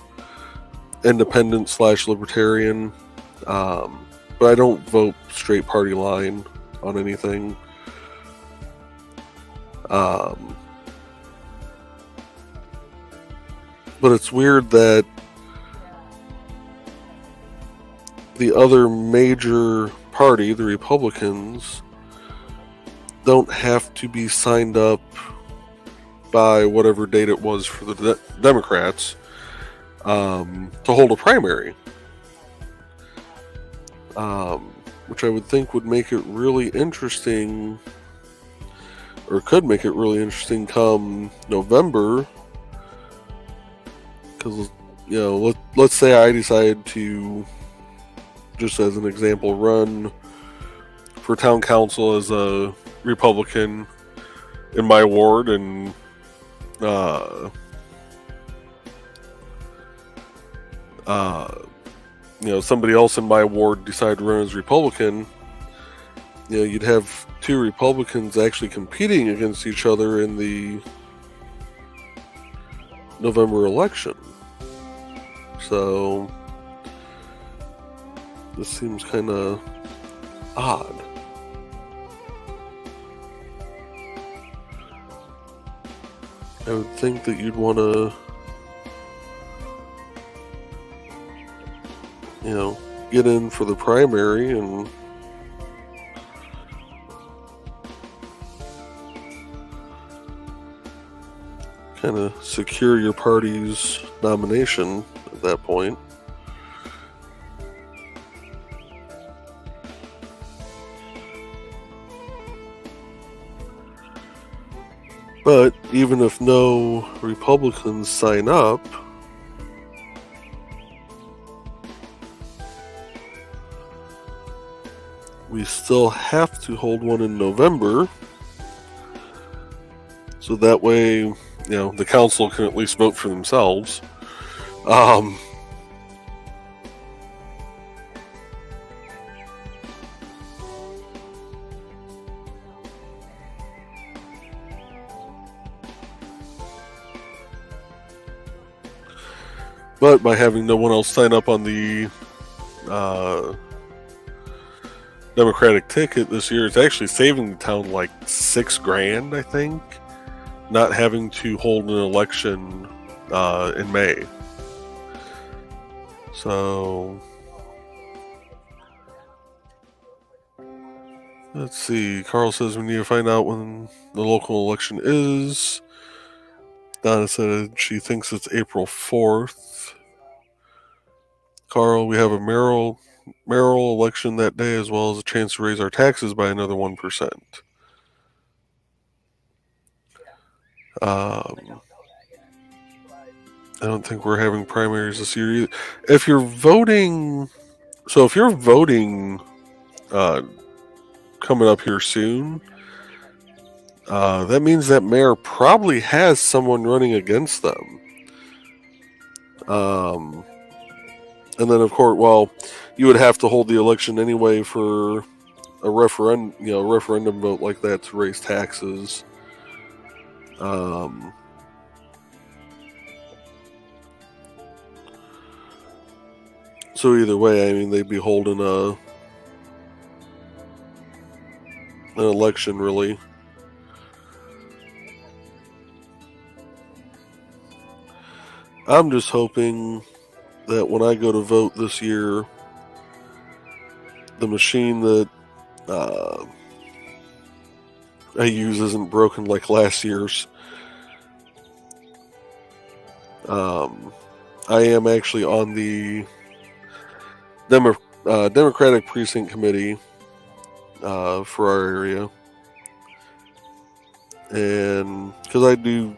A: independent / libertarian, but I don't vote straight party line on anything. But it's weird that the other major party, the Republicans, don't have to be signed up by whatever date it was for the Democrats to hold a primary. Which I would think would make it really interesting, or could make it really interesting come November. Because, let's say I decide to, just as an example, run for town council as a Republican in my ward, and somebody else in my ward decide to run as Republican. You'd have two Republicans actually competing against each other in the November election. So this seems kind of odd. I would think that you'd want to, get in for the primary and kind of secure your party's nomination at that point. But even if no Republicans sign up, we still have to hold one in November. So that way, the council can at least vote for themselves. But by having no one else sign up on the Democratic ticket this year, it's actually saving the town like $6,000, I think, not having to hold an election in May. So let's see. Carl says we need to find out when the local election is. Donna said she thinks it's April 4th. Carl, we have a mayoral election that day, as well as a chance to raise our taxes by another 1%. I don't think we're having primaries this year either. If you're voting coming up here soon. That means that mayor probably has someone running against them. And then, of course, well, you would have to hold the election anyway for a referendum vote like that to raise taxes. So either way, I mean, they'd be holding an election, really. I'm just hoping that when I go to vote this year, the machine that I use isn't broken like last year's. I am actually on the Democratic Precinct Committee for our area. And because I do,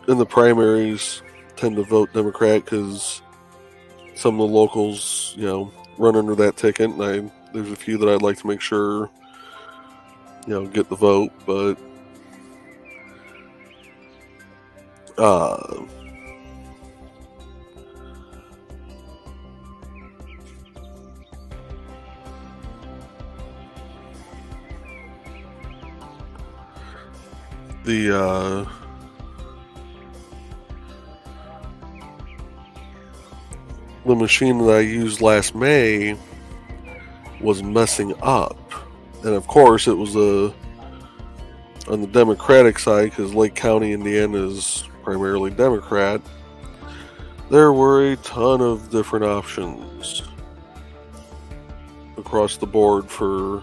A: in the primaries, tend to vote Democrat because some of the locals, run under that ticket, and there's a few that I'd like to make sure, get the vote, but the machine that I used last May was messing up. And of course, it was on the Democratic side, because Lake County, Indiana is primarily Democrat. There were a ton of different options across the board for,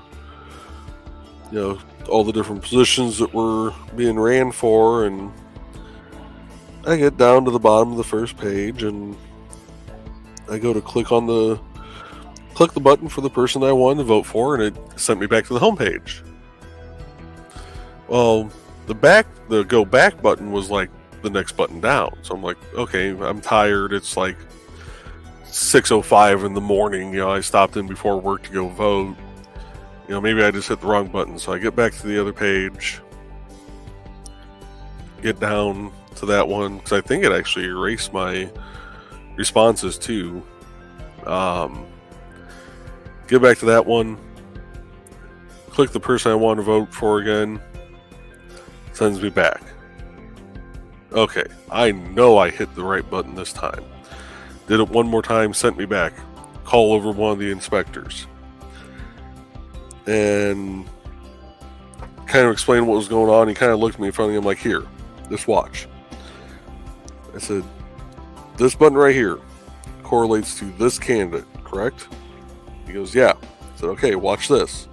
A: all the different positions that were being ran for. And I get down to the bottom of the first page, and I go to click the button for the person I wanted to vote for, and it sent me back to the home page. Well, the go back button was like the next button down. So I'm like, okay, I'm tired. It's like 6:05 in the morning. I stopped in before work to go vote. Maybe I just hit the wrong button. So I get back to the other page, get down to that one, because I think it actually erased my responses too. Get back to that one, click the person I want to vote for again, sends me back. Okay, I know I hit the right button this time. Did it one more time, sent me back. Call over one of the inspectors. And kind of explained what was going on. He kind of looked at me in front of him like, here, just watch. I said, this button right here correlates to this candidate, correct? He goes, yeah. I said, okay, watch this.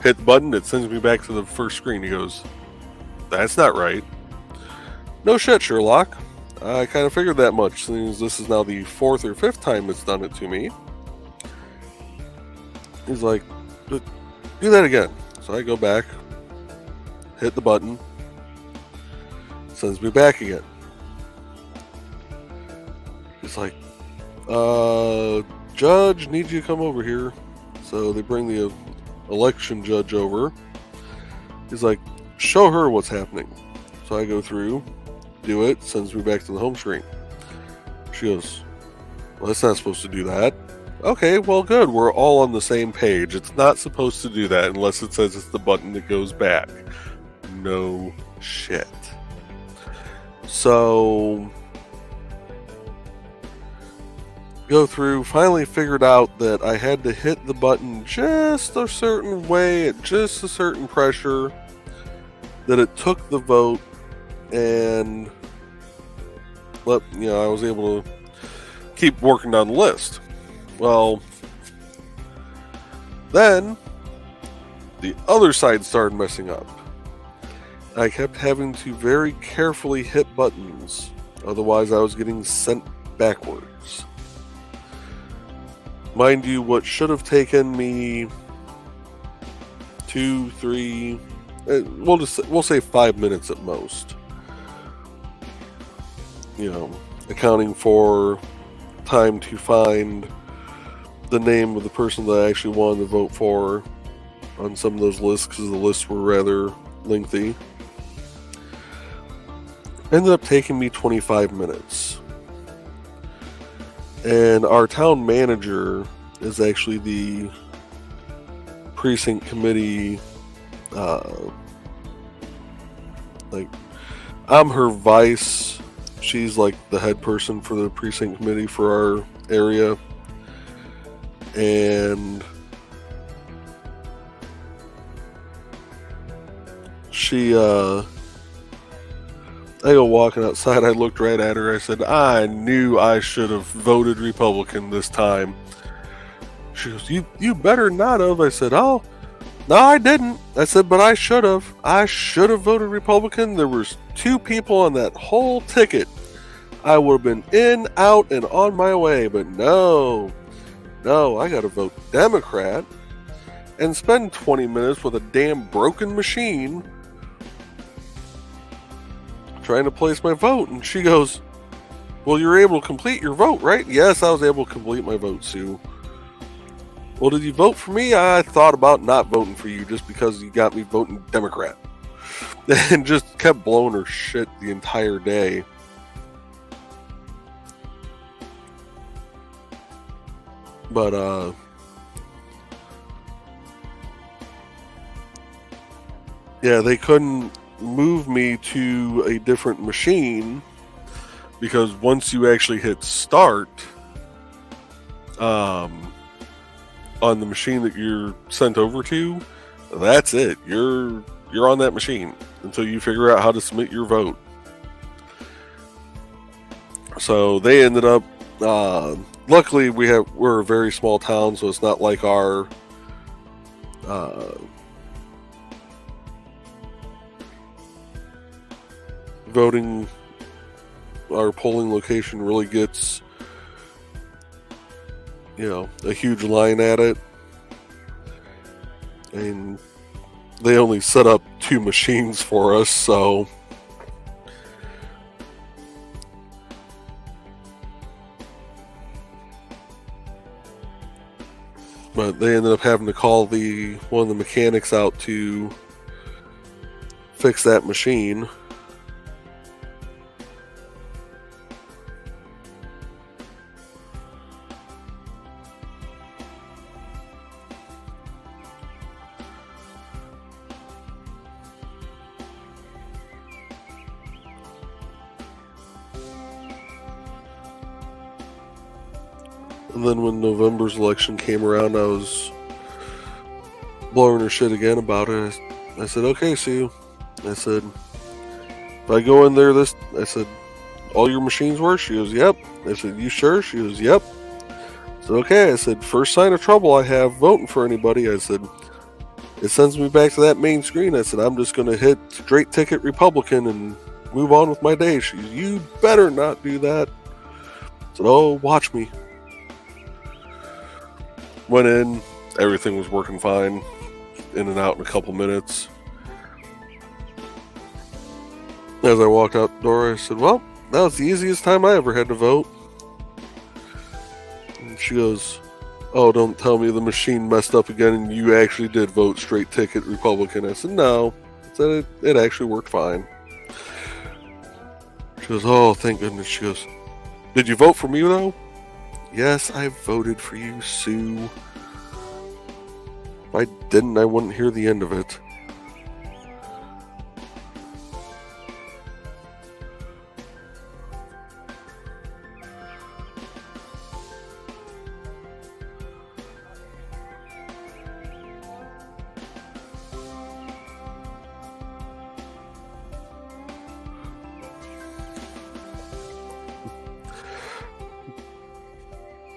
A: Hit the button, it sends me back to the first screen. He goes, that's not right. No shit, Sherlock. I kind of figured that much, since this is now the 4th or 5th time it's done it to me. He's like, do that again. So I go back, hit the button, sends me back again. He's like, judge, need you to come over here. So they bring the election judge over. He's like, show her what's happening. So I go through, do it, sends me back to the home screen. She goes, well, that's not supposed to do that. Okay, well, good. We're all on the same page. It's not supposed to do that unless it says it's the button that goes back. No shit. So go through, finally figured out that I had to hit the button just a certain way, at just a certain pressure, that it took the vote, and I was able to keep working down the list. Well, then the other side started messing up. I kept having to very carefully hit buttons, otherwise I was getting sent backwards. Mind you, what should have taken me 2, 3, we'll say 5 minutes at most. Accounting for time to find the name of the person that I actually wanted to vote for, on some of those lists because the lists were rather lengthy. Ended up taking me 25 minutes. And our town manager is actually the precinct committee, I'm her vice. She's like the head person for the precinct committee for our area. And she, I go walking outside, I looked right at her, I said, I knew I should have voted Republican this time. She goes, you better not have. I said, oh, no, I didn't. I said, but I should have. I should have voted Republican. There was 2 people on that whole ticket. I would have been in, out, and on my way. But no, I got to vote Democrat and spend 20 minutes with a damn broken machine trying to place my vote. And she goes, well, you're able to complete your vote, right? Yes, I was able to complete my vote, Sue. Well, did you vote for me? I thought about not voting for you just because you got me voting Democrat. And just kept blowing her shit the entire day. But, yeah, they couldn't move me to a different machine because once you actually hit start, on the machine that you're sent over to, that's it. You're on that machine until you figure out how to submit your vote. So they ended up, luckily we're a very small town, so it's not like our our polling location really gets, a huge line at it. And they only set up 2 machines for us, so but they ended up having to call one of the mechanics out to fix that machine. And then when November's election came around, I was blowing her shit again about it. I said, okay, Sue. I said, if I go in there I said, all your machines work? She goes, yep. I said, you sure? She goes, yep. I said, okay. I said, first sign of trouble I have voting for anybody. I said, it sends me back to that main screen. I said, I'm just going to hit straight ticket Republican and move on with my day. She goes, you better not do that. I said, oh, watch me. Went in, everything was working fine, in and out in a couple minutes. As I walked out the door, I said, well, that was the easiest time I ever had to vote. And she goes, oh, don't tell me the machine messed up again and you actually did vote straight ticket Republican. I said, no. I said, it actually worked fine. She goes, oh, thank goodness. She goes, did you vote for me, though? Yes, I voted for you, Sue. If I didn't, I wouldn't hear the end of it.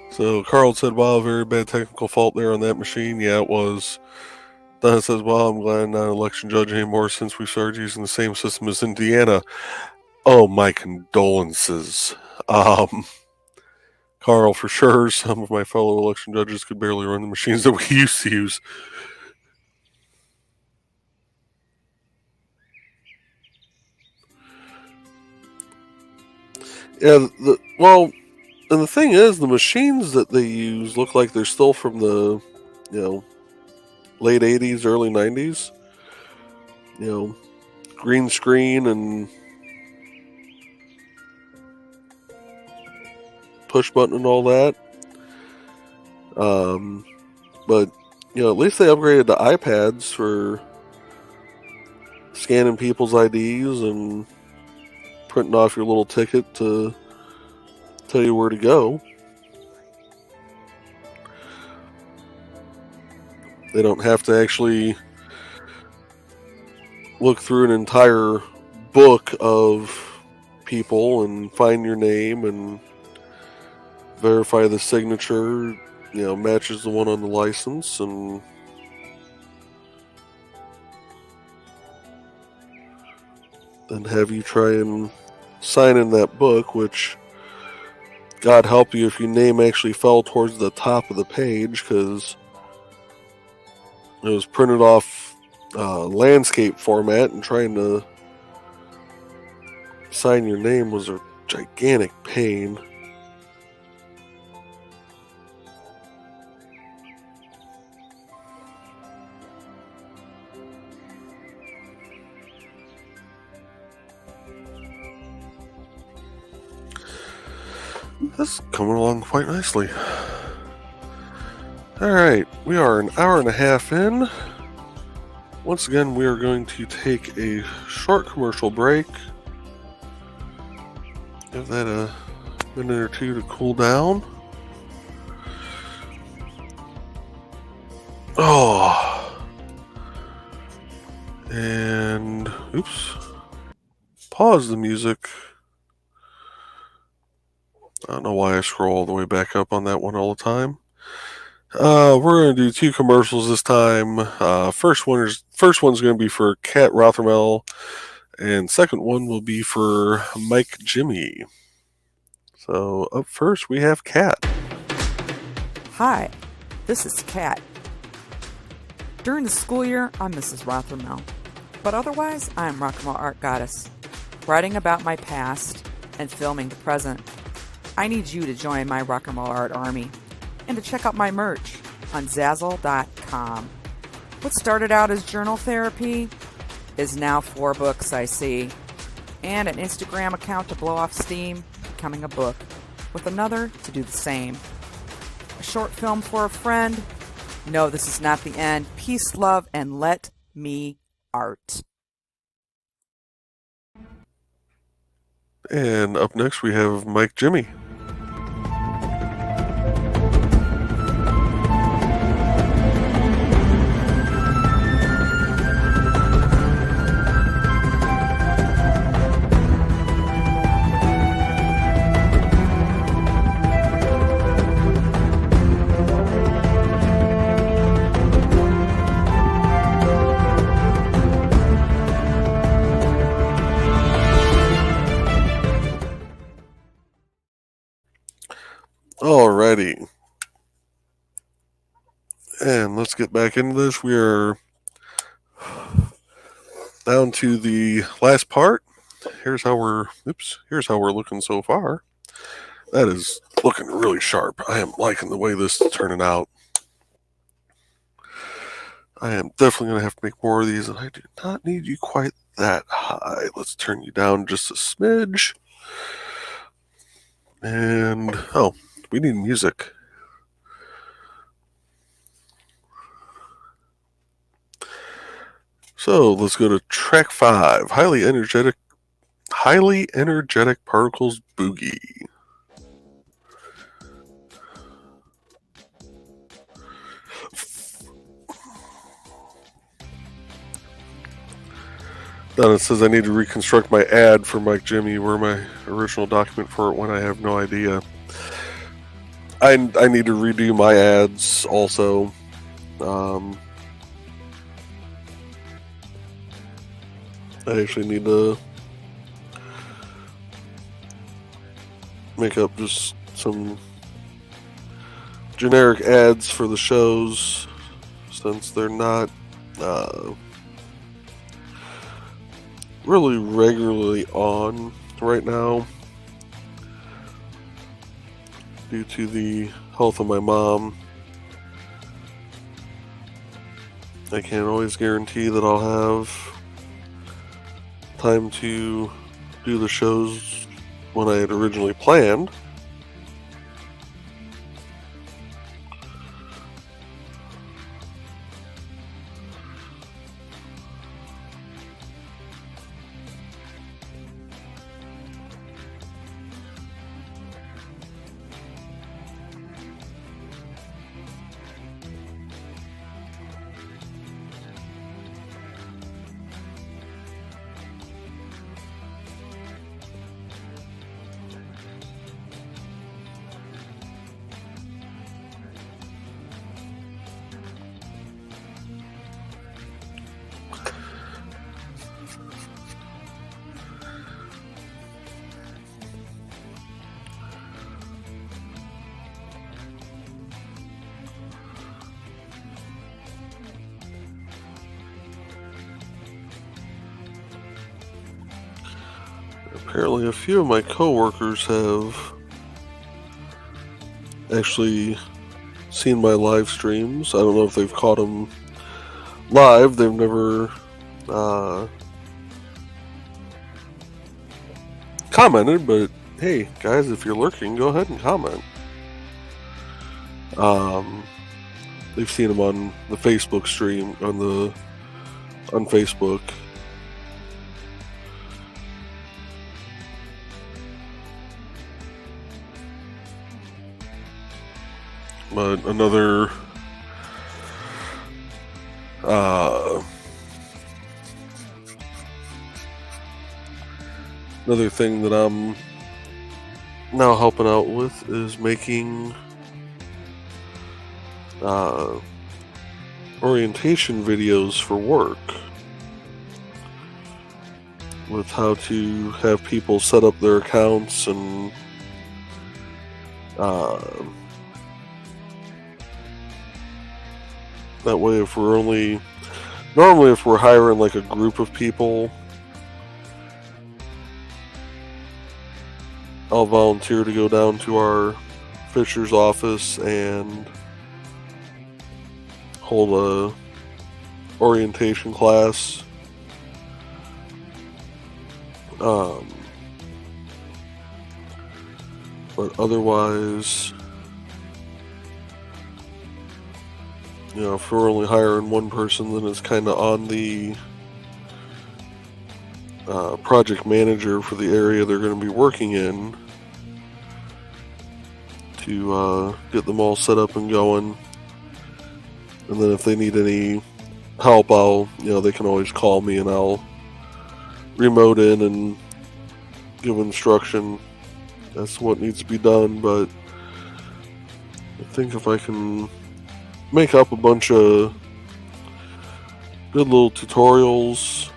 A: So Carl said, wow, very bad technical fault there on that machine. Yeah, it was. Donna says, well, I'm glad I'm not an election judge anymore since we started using the same system as Indiana. Oh, my condolences. Carl, for sure, some of my fellow election judges could barely run the machines that we used to use. Yeah, and the thing is, the machines that they use look like they're still from the, late 80s, early 90s. Green screen and push button and all that. But at least they upgraded to iPads for scanning people's IDs and printing off your little ticket to tell you where to go. They don't have to actually look through an entire book of people and find your name and verify the signature, matches the one on the license, and then have you try and sign in that book, which God help you if your name actually fell towards the top of the page, because it was printed off landscape format, and trying to sign your name was a gigantic pain. This is coming along quite nicely. Alright, we are an hour and a half in. Once again, we are going to take a short commercial break. Give that a minute or two to cool down. And oops. Pause the music. I don't know why I scroll all the way back up on that one all the time. We're going to do 2 commercials this time. First one's going to be for Kat Rothermel, and second one will be for Mike Jimmy. So up first we have Kat.
C: Hi, this is Kat. During the school year, I'm Mrs. Rothermel, but otherwise, I'm Rock and Roll Art Goddess, writing about my past and filming the present. I need you to join my Rock and Roll Art Army and to check out my merch on Zazzle.com. What started out as journal therapy is now 4 books, I see, and an Instagram account to blow off steam, becoming a book, with another to do the same. A short film for a friend. No, this is not the end. Peace, love, and let me art.
A: And up next we have Mike Jimmy. Alrighty. And let's get back into this. We are down to the last part. Here's how we're looking so far. That is looking really sharp. I am liking the way this is turning out. I am definitely going to have to make more of these, and I do not need you quite that high. Let's turn you down just a smidge. And, we need music. So let's go to track 5, Highly Energetic Particles Boogie. Then it says I need to reconstruct my ad for Mike Jimmy, where my original document for it went. I have no idea. I need to redo my ads also. I actually need to make up just some generic ads for the shows, since they're not really regularly on right now due to the health of my mom. I can't always guarantee that I'll have time to do the shows when I had originally planned. Apparently a few of my coworkers have actually seen my live streams. I don't know if they've caught them live. They've never commented, but hey guys, if you're lurking, go ahead and comment. They've seen them on the Facebook stream, on Facebook. But another thing that I'm now helping out with is making orientation videos for work, with how to have people set up their accounts and that way, if we're hiring like a group of people, I'll volunteer to go down to our Fisher's office and hold a orientation class. But otherwise, if we're only hiring one person, then it's kind of on the project manager for the area they're going to be working in to get them all set up and going. And then if they need any help, they can always call me and I'll remote in and give instruction. That's what needs to be done. But I think if I can make up a bunch of good little tutorials,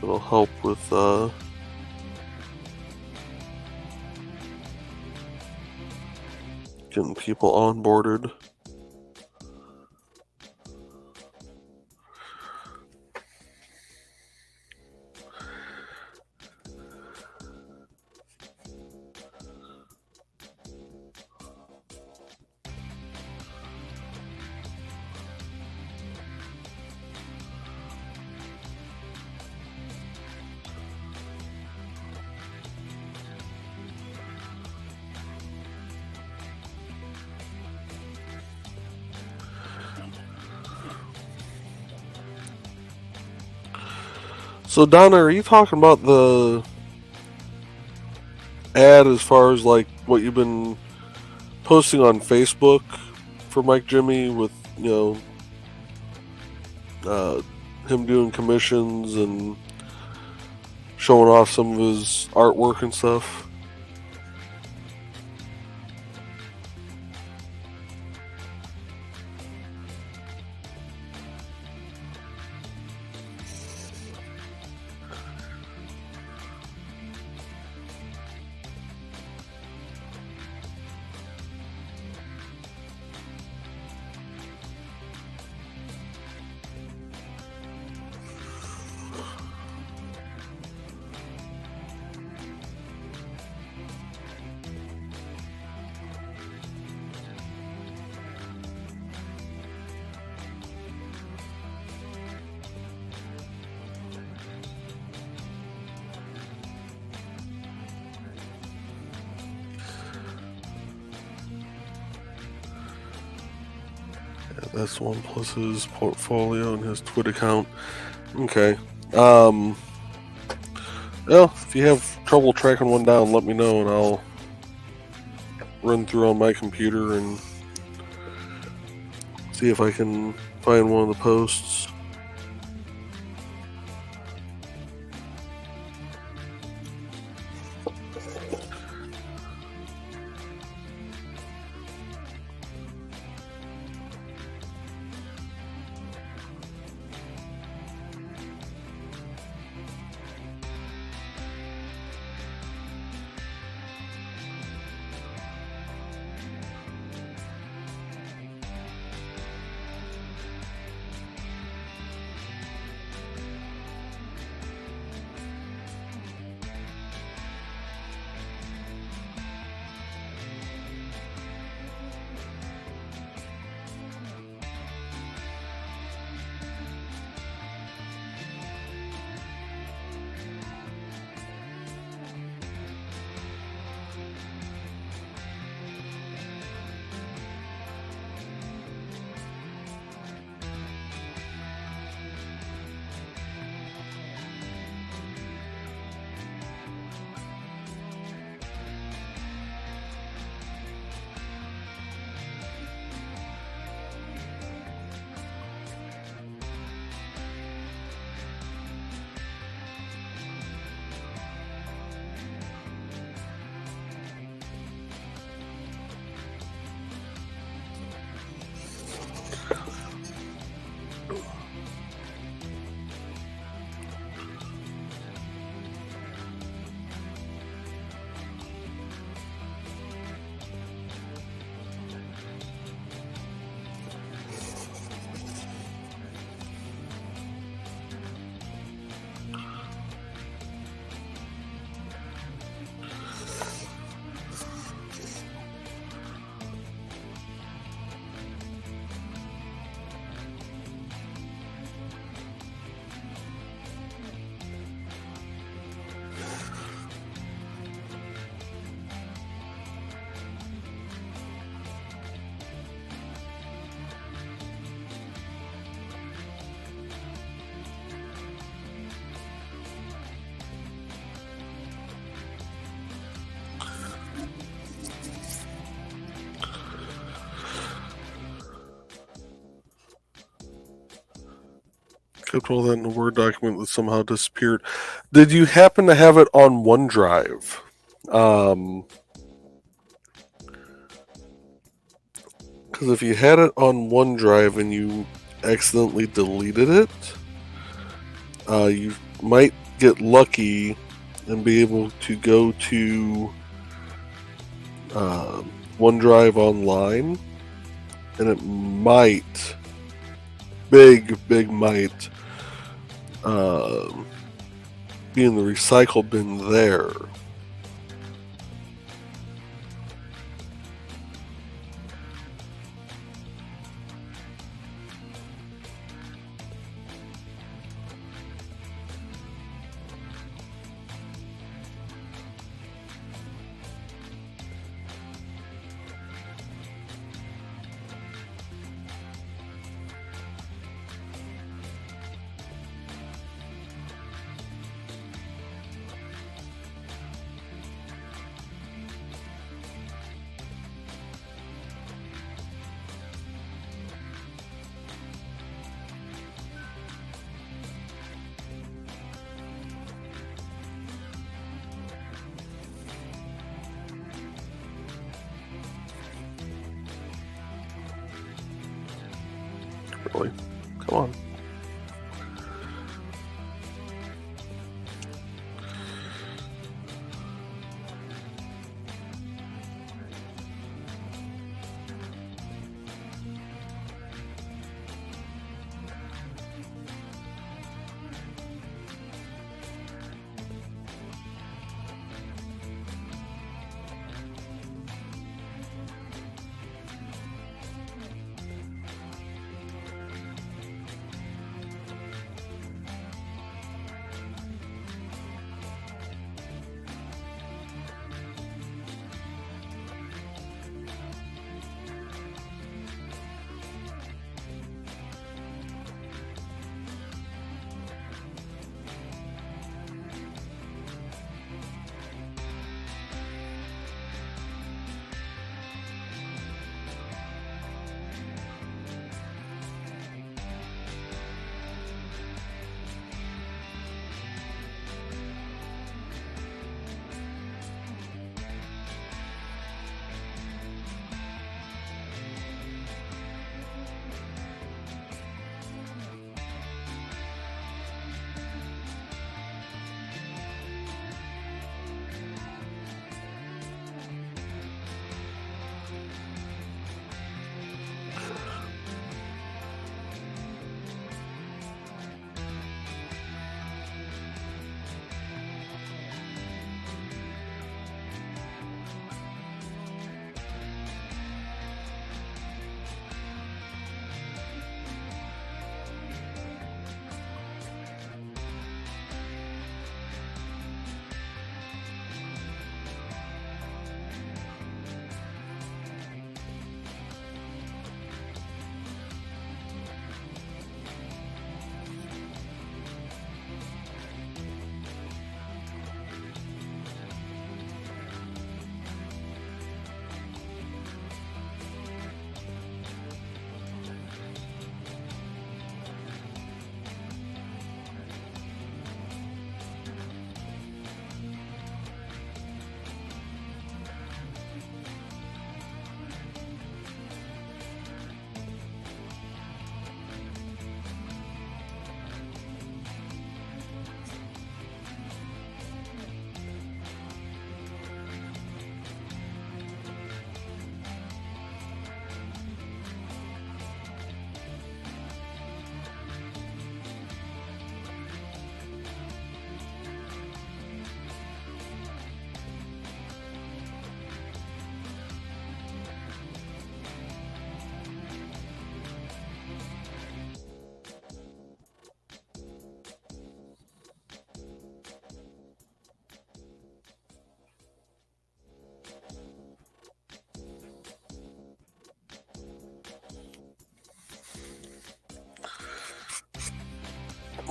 A: it'll help with getting people onboarded. So Donna, are you talking about the ad as far as like what you've been posting on Facebook for Mike Jimmy with, him doing commissions and showing off some of his artwork and stuff? Yeah, that's one plus his portfolio and his Twit account. Okay. Well, if you have trouble tracking one down, let me know and I'll run through on my computer and see if I can find one of the posts. Kept all that in a Word document that somehow disappeared. Did you happen to have it on OneDrive? Because if you had it on OneDrive and you accidentally deleted it, you might get lucky and be able to go to OneDrive online, and it might, big might, be in the recycle bin there. Really? Come on.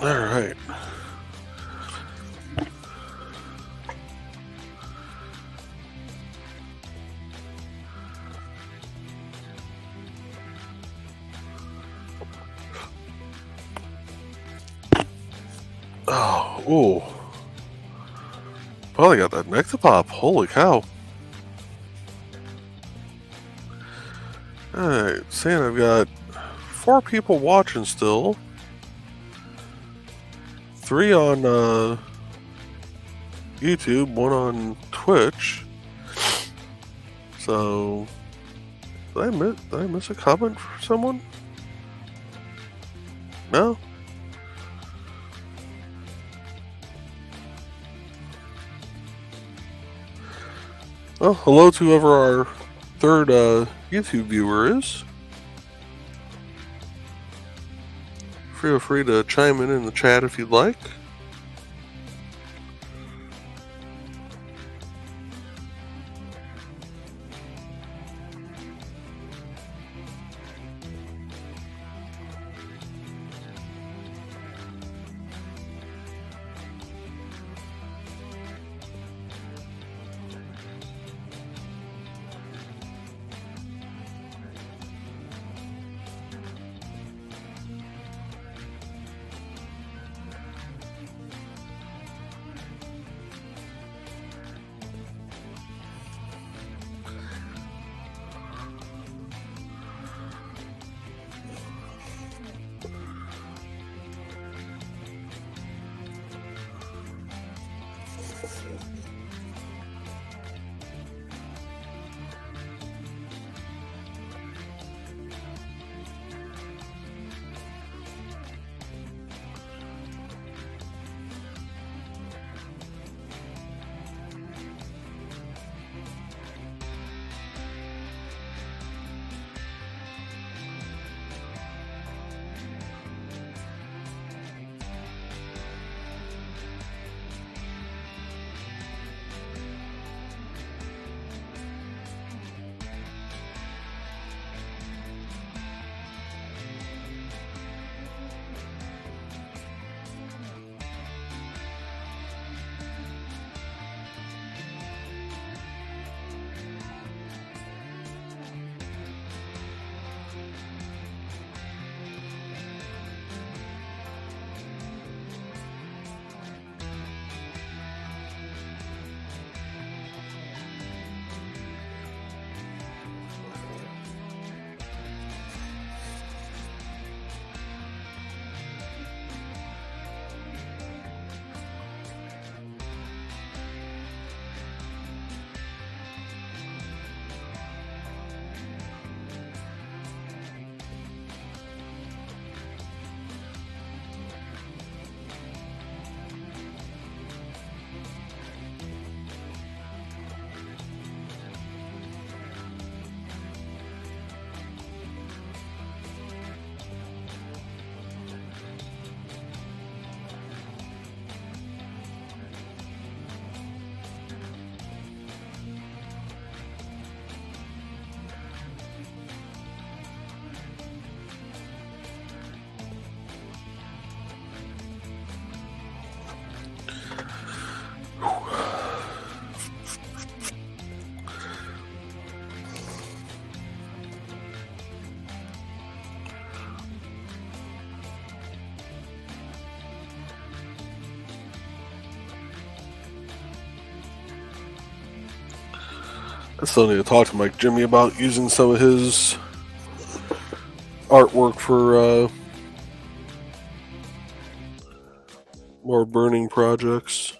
A: All right. Oh, ooh. Finally got that neck to pop. Holy cow. Alright, saying I've got 4 people watching still. 3 on YouTube, 1 on Twitch. So, did I miss a comment for someone? No? Well, hello to whoever our 3rd YouTube viewer is. Feel free to chime in the chat if you'd like. I still need to talk to Mike Jimmy about using some of his artwork for more burning projects.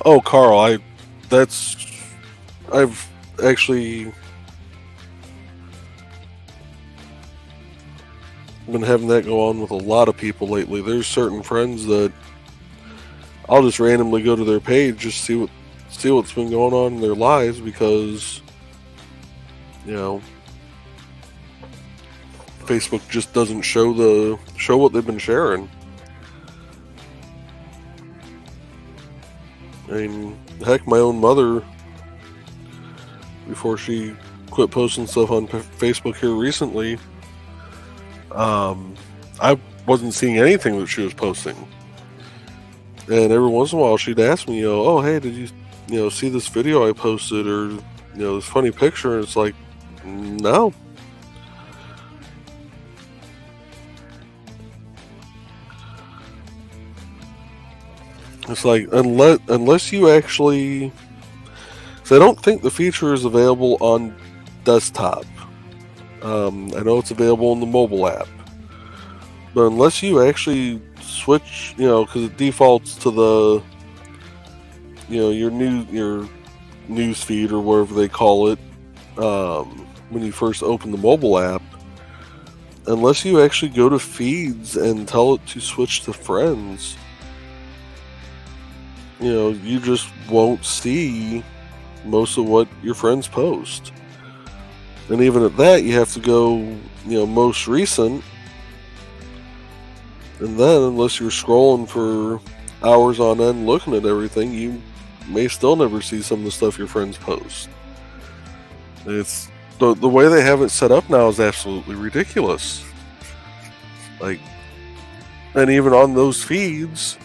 A: Oh, Carl, I've actually been having that go on with a lot of people lately. There's certain friends that I'll just randomly go to their page, just see what's been going on in their lives, because Facebook just doesn't show what they've been sharing. I mean, heck, my own mother, before she quit posting stuff on Facebook here recently, I wasn't seeing anything that she was posting. And every once in a while she'd ask me, oh, hey, did you see this video I posted, or, this funny picture? And it's like, no. It's like, unless you actually... So I don't think the feature is available on desktop. I know it's available in the mobile app. But unless you actually switch, because it defaults to the, your news feed or whatever they call it, when you first open the mobile app, unless you actually go to feeds and tell it to switch to friends, you just won't see most of what your friends post. And even at that, you have to go, most recent. And then, unless you're scrolling for hours on end looking at everything, you may still never see some of the stuff your friends post. It's the way they have it set up now is absolutely ridiculous. Like, and even on those feeds,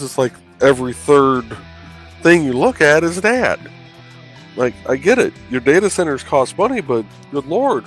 A: it's like every third thing you look at is an ad. Like, I get it. Your data centers cost money, but good Lord.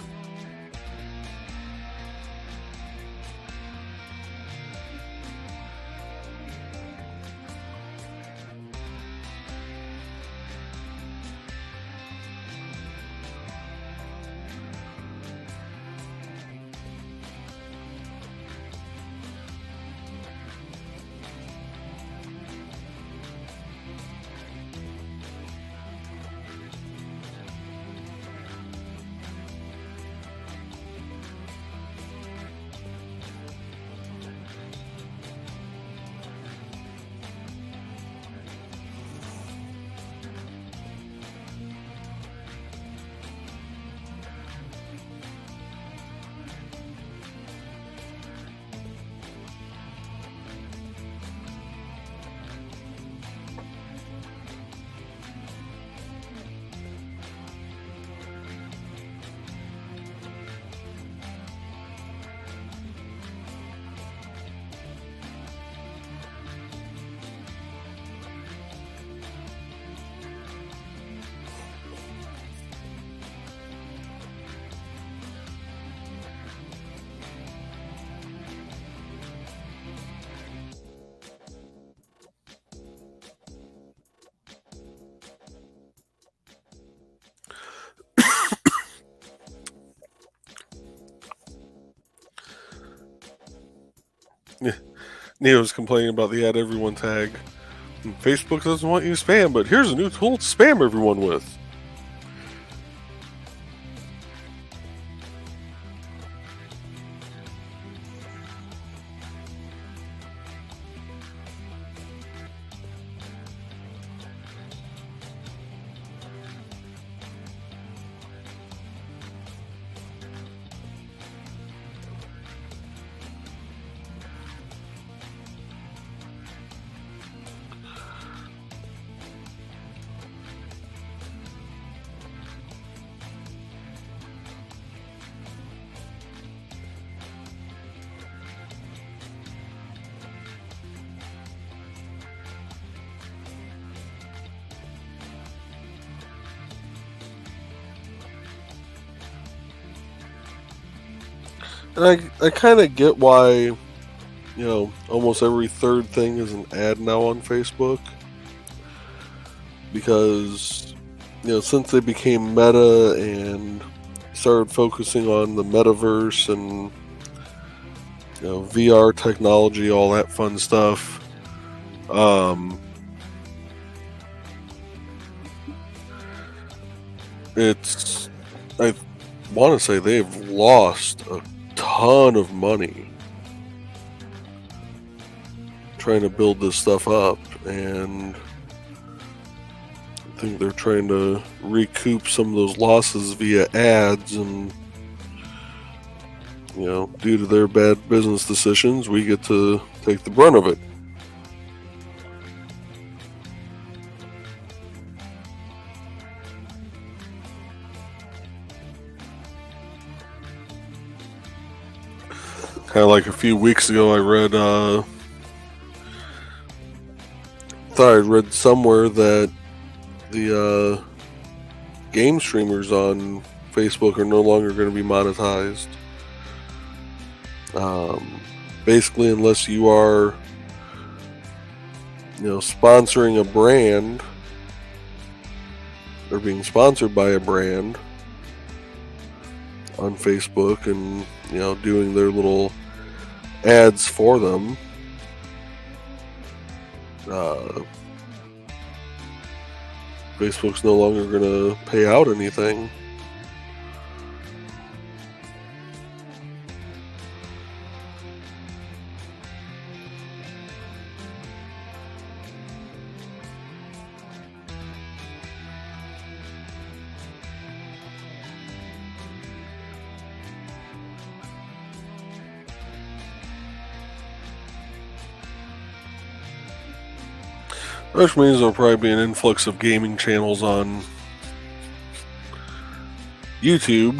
A: Neo's complaining about the Add Everyone tag. Facebook doesn't want you to spam, but here's a new tool to spam everyone with. And I kind of get why, almost every third thing is an ad now on Facebook. Because, since they became Meta and started focusing on the metaverse and VR technology, all that fun stuff. I want to say they've lost a ton of money trying to build this stuff up, and I think they're trying to recoup some of those losses via ads, and due to their bad business decisions, we get to take the brunt of it. Kind of like a few weeks ago, I thought I'd read somewhere that the game streamers on Facebook are no longer going to be monetized. Basically, unless you are, sponsoring a brand or being sponsored by a brand on Facebook and doing their little ads for them. Facebook's no longer going to pay out anything. Which means there'll probably be an influx of gaming channels on YouTube.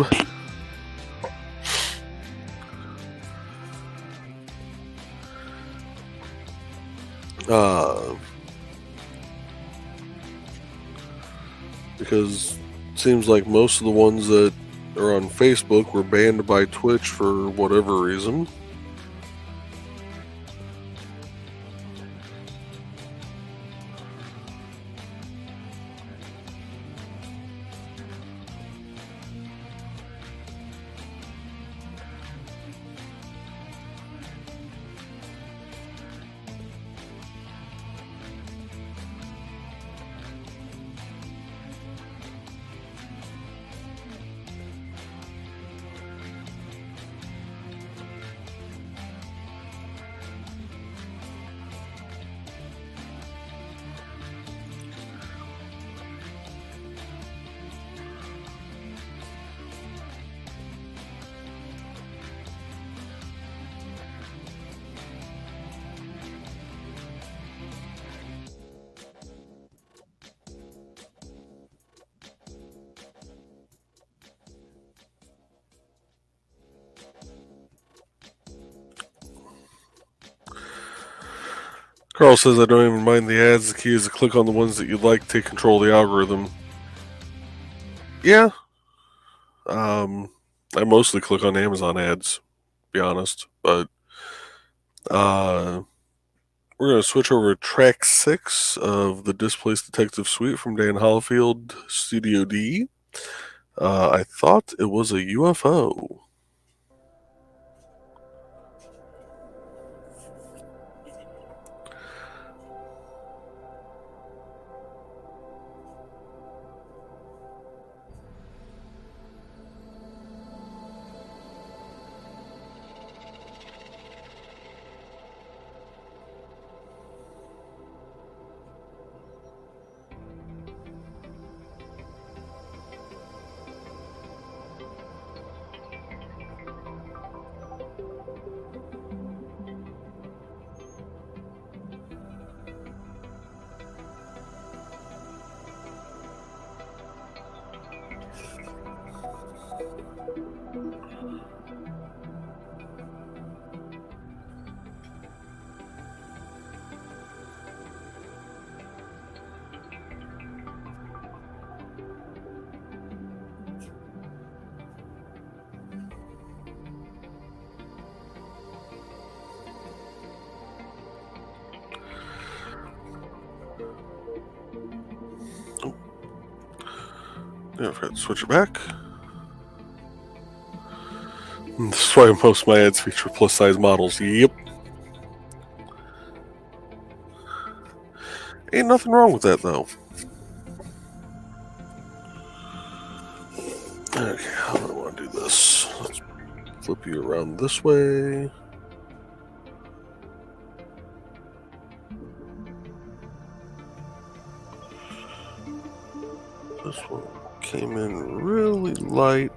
A: Because it seems like most of the ones that are on Facebook were banned by Twitch for whatever reason. Carl says, I don't even mind the ads. The key is to click on the ones that you'd like to take control of the algorithm. Yeah. I mostly click on Amazon ads, to be honest. But we're going to switch over to track 6 of the Displaced Detective Suite from Dan Hollifield, Studio D. I thought it was a UFO. Yeah, I forgot to switch it back. That's why most of my ads feature plus size models. Yep. Ain't nothing wrong with that, though. Okay, how do I want to do this? Let's flip you around this way. This one came in really light.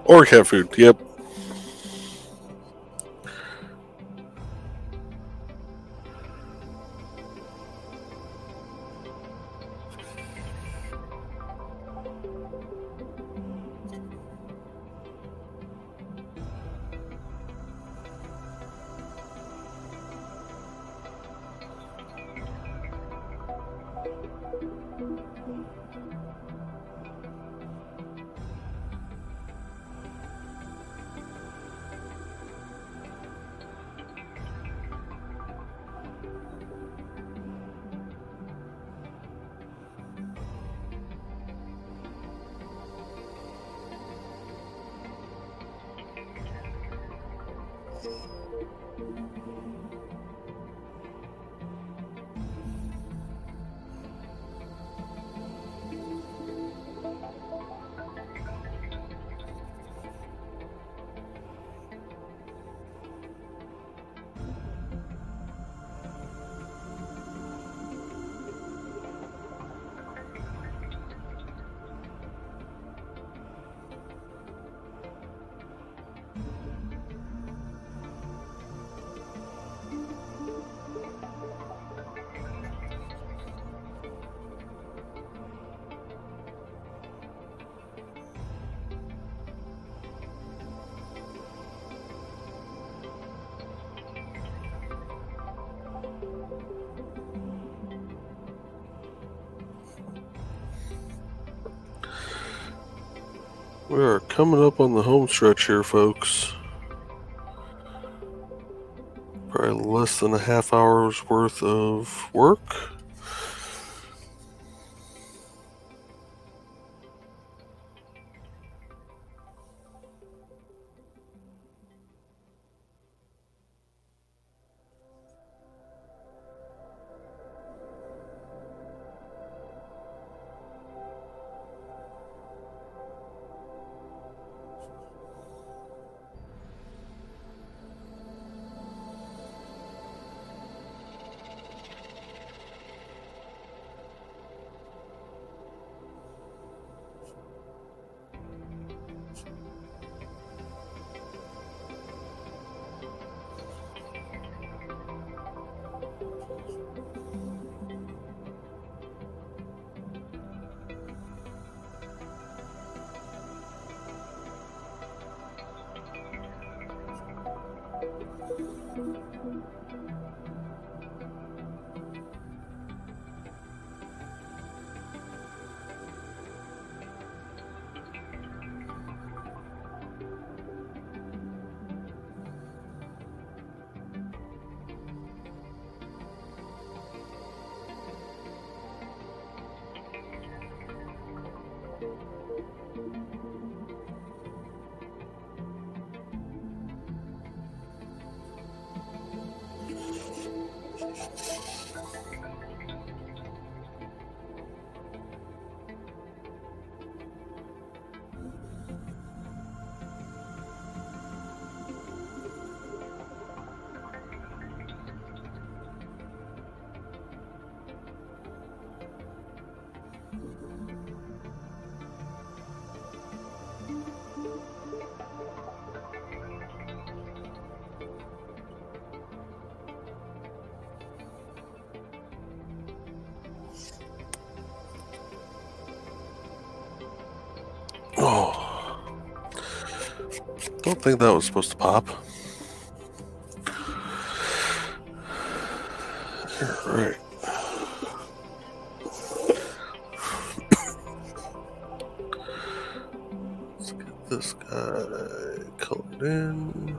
A: Or cat food, yep. We are coming up on the home stretch here, folks. Probably less than a half hour's worth of work. Oh, don't think that was supposed to pop. All right. Let's get this guy colored in.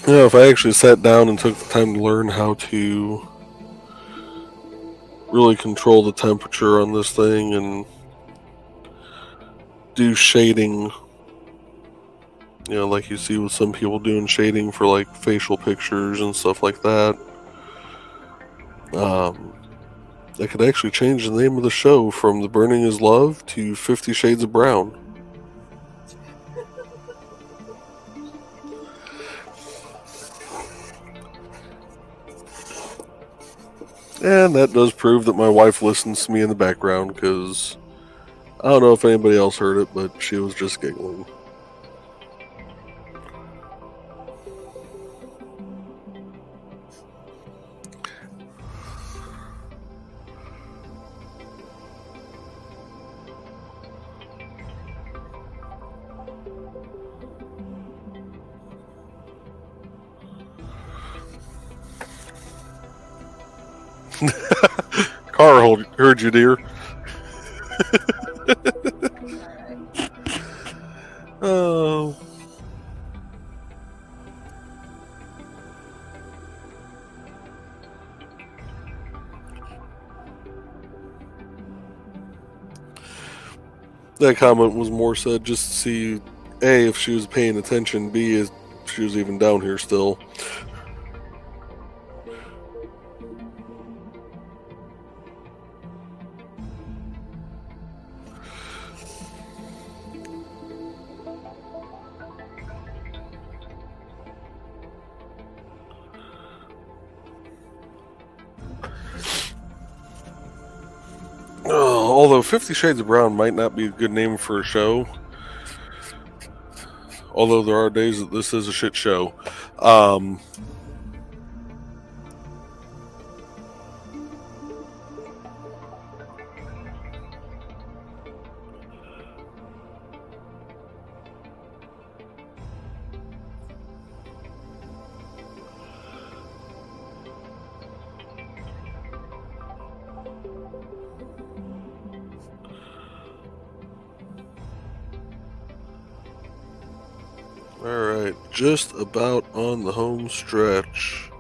A: You know, if I actually sat down and took the time to learn how to really control the temperature on this thing and do shading, you know, like you see with some people doing shading for like facial pictures and stuff like that, I could actually change the name of the show from The Burning Is Love to 50 Shades of Brown. And that does prove that my wife listens to me in the background, because I don't know if anybody else heard it, but she was just giggling. Carl heard you, dear. Oh. That comment was more said just to see A, if she was paying attention, B, if she was even down here still. Although 50 Shades of Brown might not be a good name for a show, although there are days that this is a shit show. Alright, just about on the home stretch.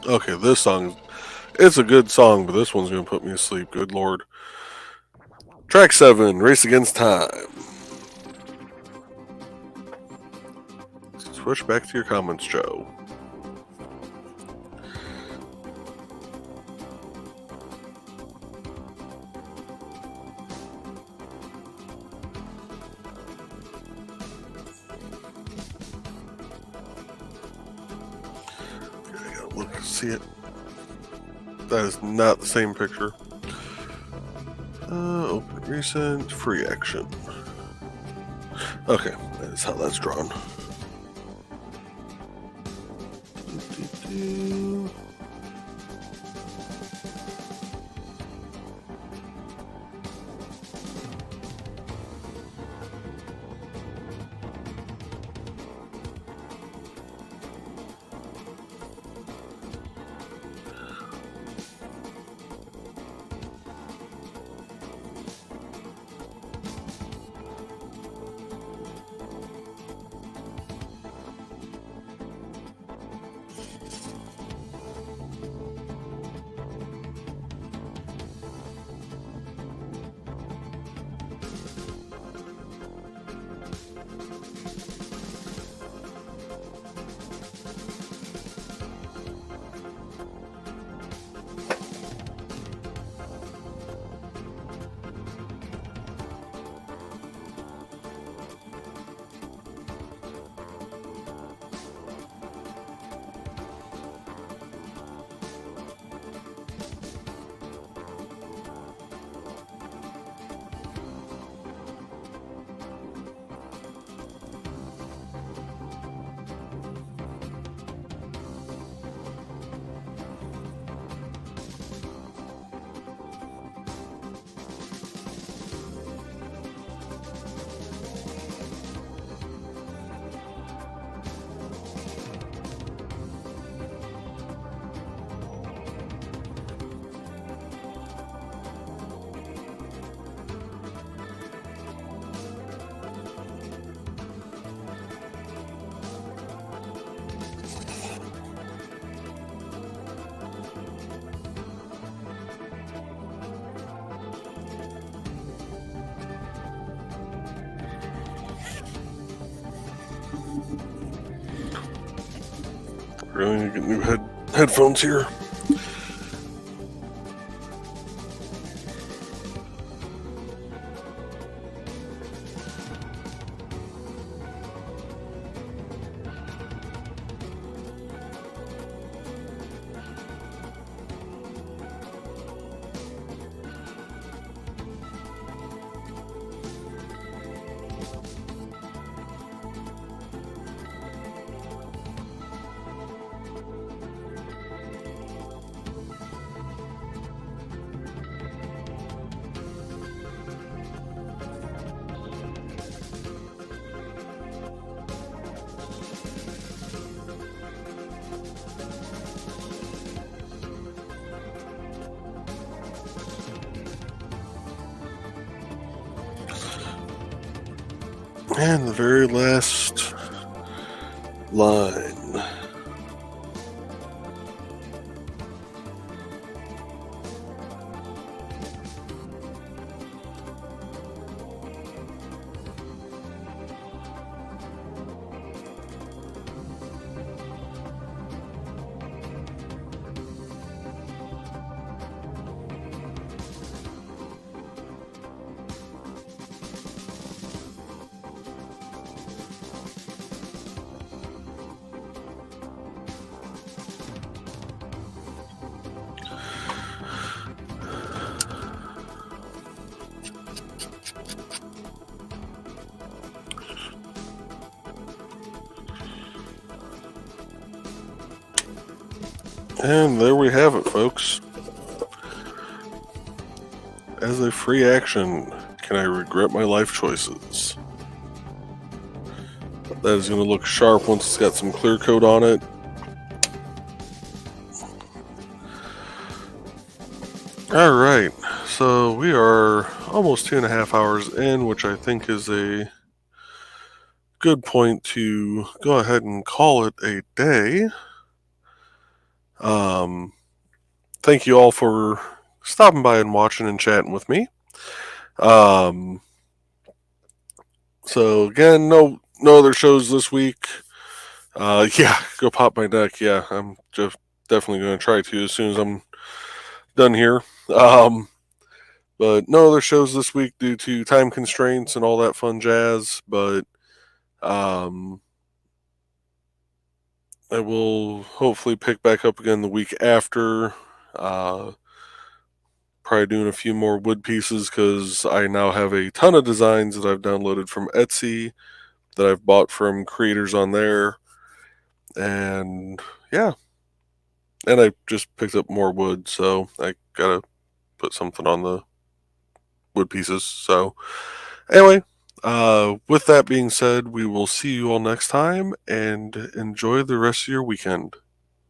A: Okay, this song, it's a good song, but this one's going to put me to sleep. Good lord. Track 7, Race Against Time. Switch back to your comments, Joe. look, see it? That is not the same picture. Open recent, free action. Okay, that's how that's drawn. Really need to get new headphones here. And the very last line. And there we have it, folks. As a free action, can I regret my life choices? That is going to look sharp once it's got some clear coat on it. Alright, so we are almost 2.5 hours in, which I think is a good point to go ahead and call it a day. Thank you all for stopping by and watching and chatting with me. So again, no other shows this week. Yeah, go pop my deck. Yeah, I'm just definitely going to try to as soon as I'm done here. But no other shows this week due to time constraints and all that fun jazz. But I will hopefully pick back up again the week after. Probably doing a few more wood pieces because I now have a ton of designs that I've downloaded from Etsy that I've bought from creators on there. And yeah. And I just picked up more wood, so I gotta put something on the wood pieces. So anyway, with that being said, we will see you all next time and enjoy the rest of your weekend.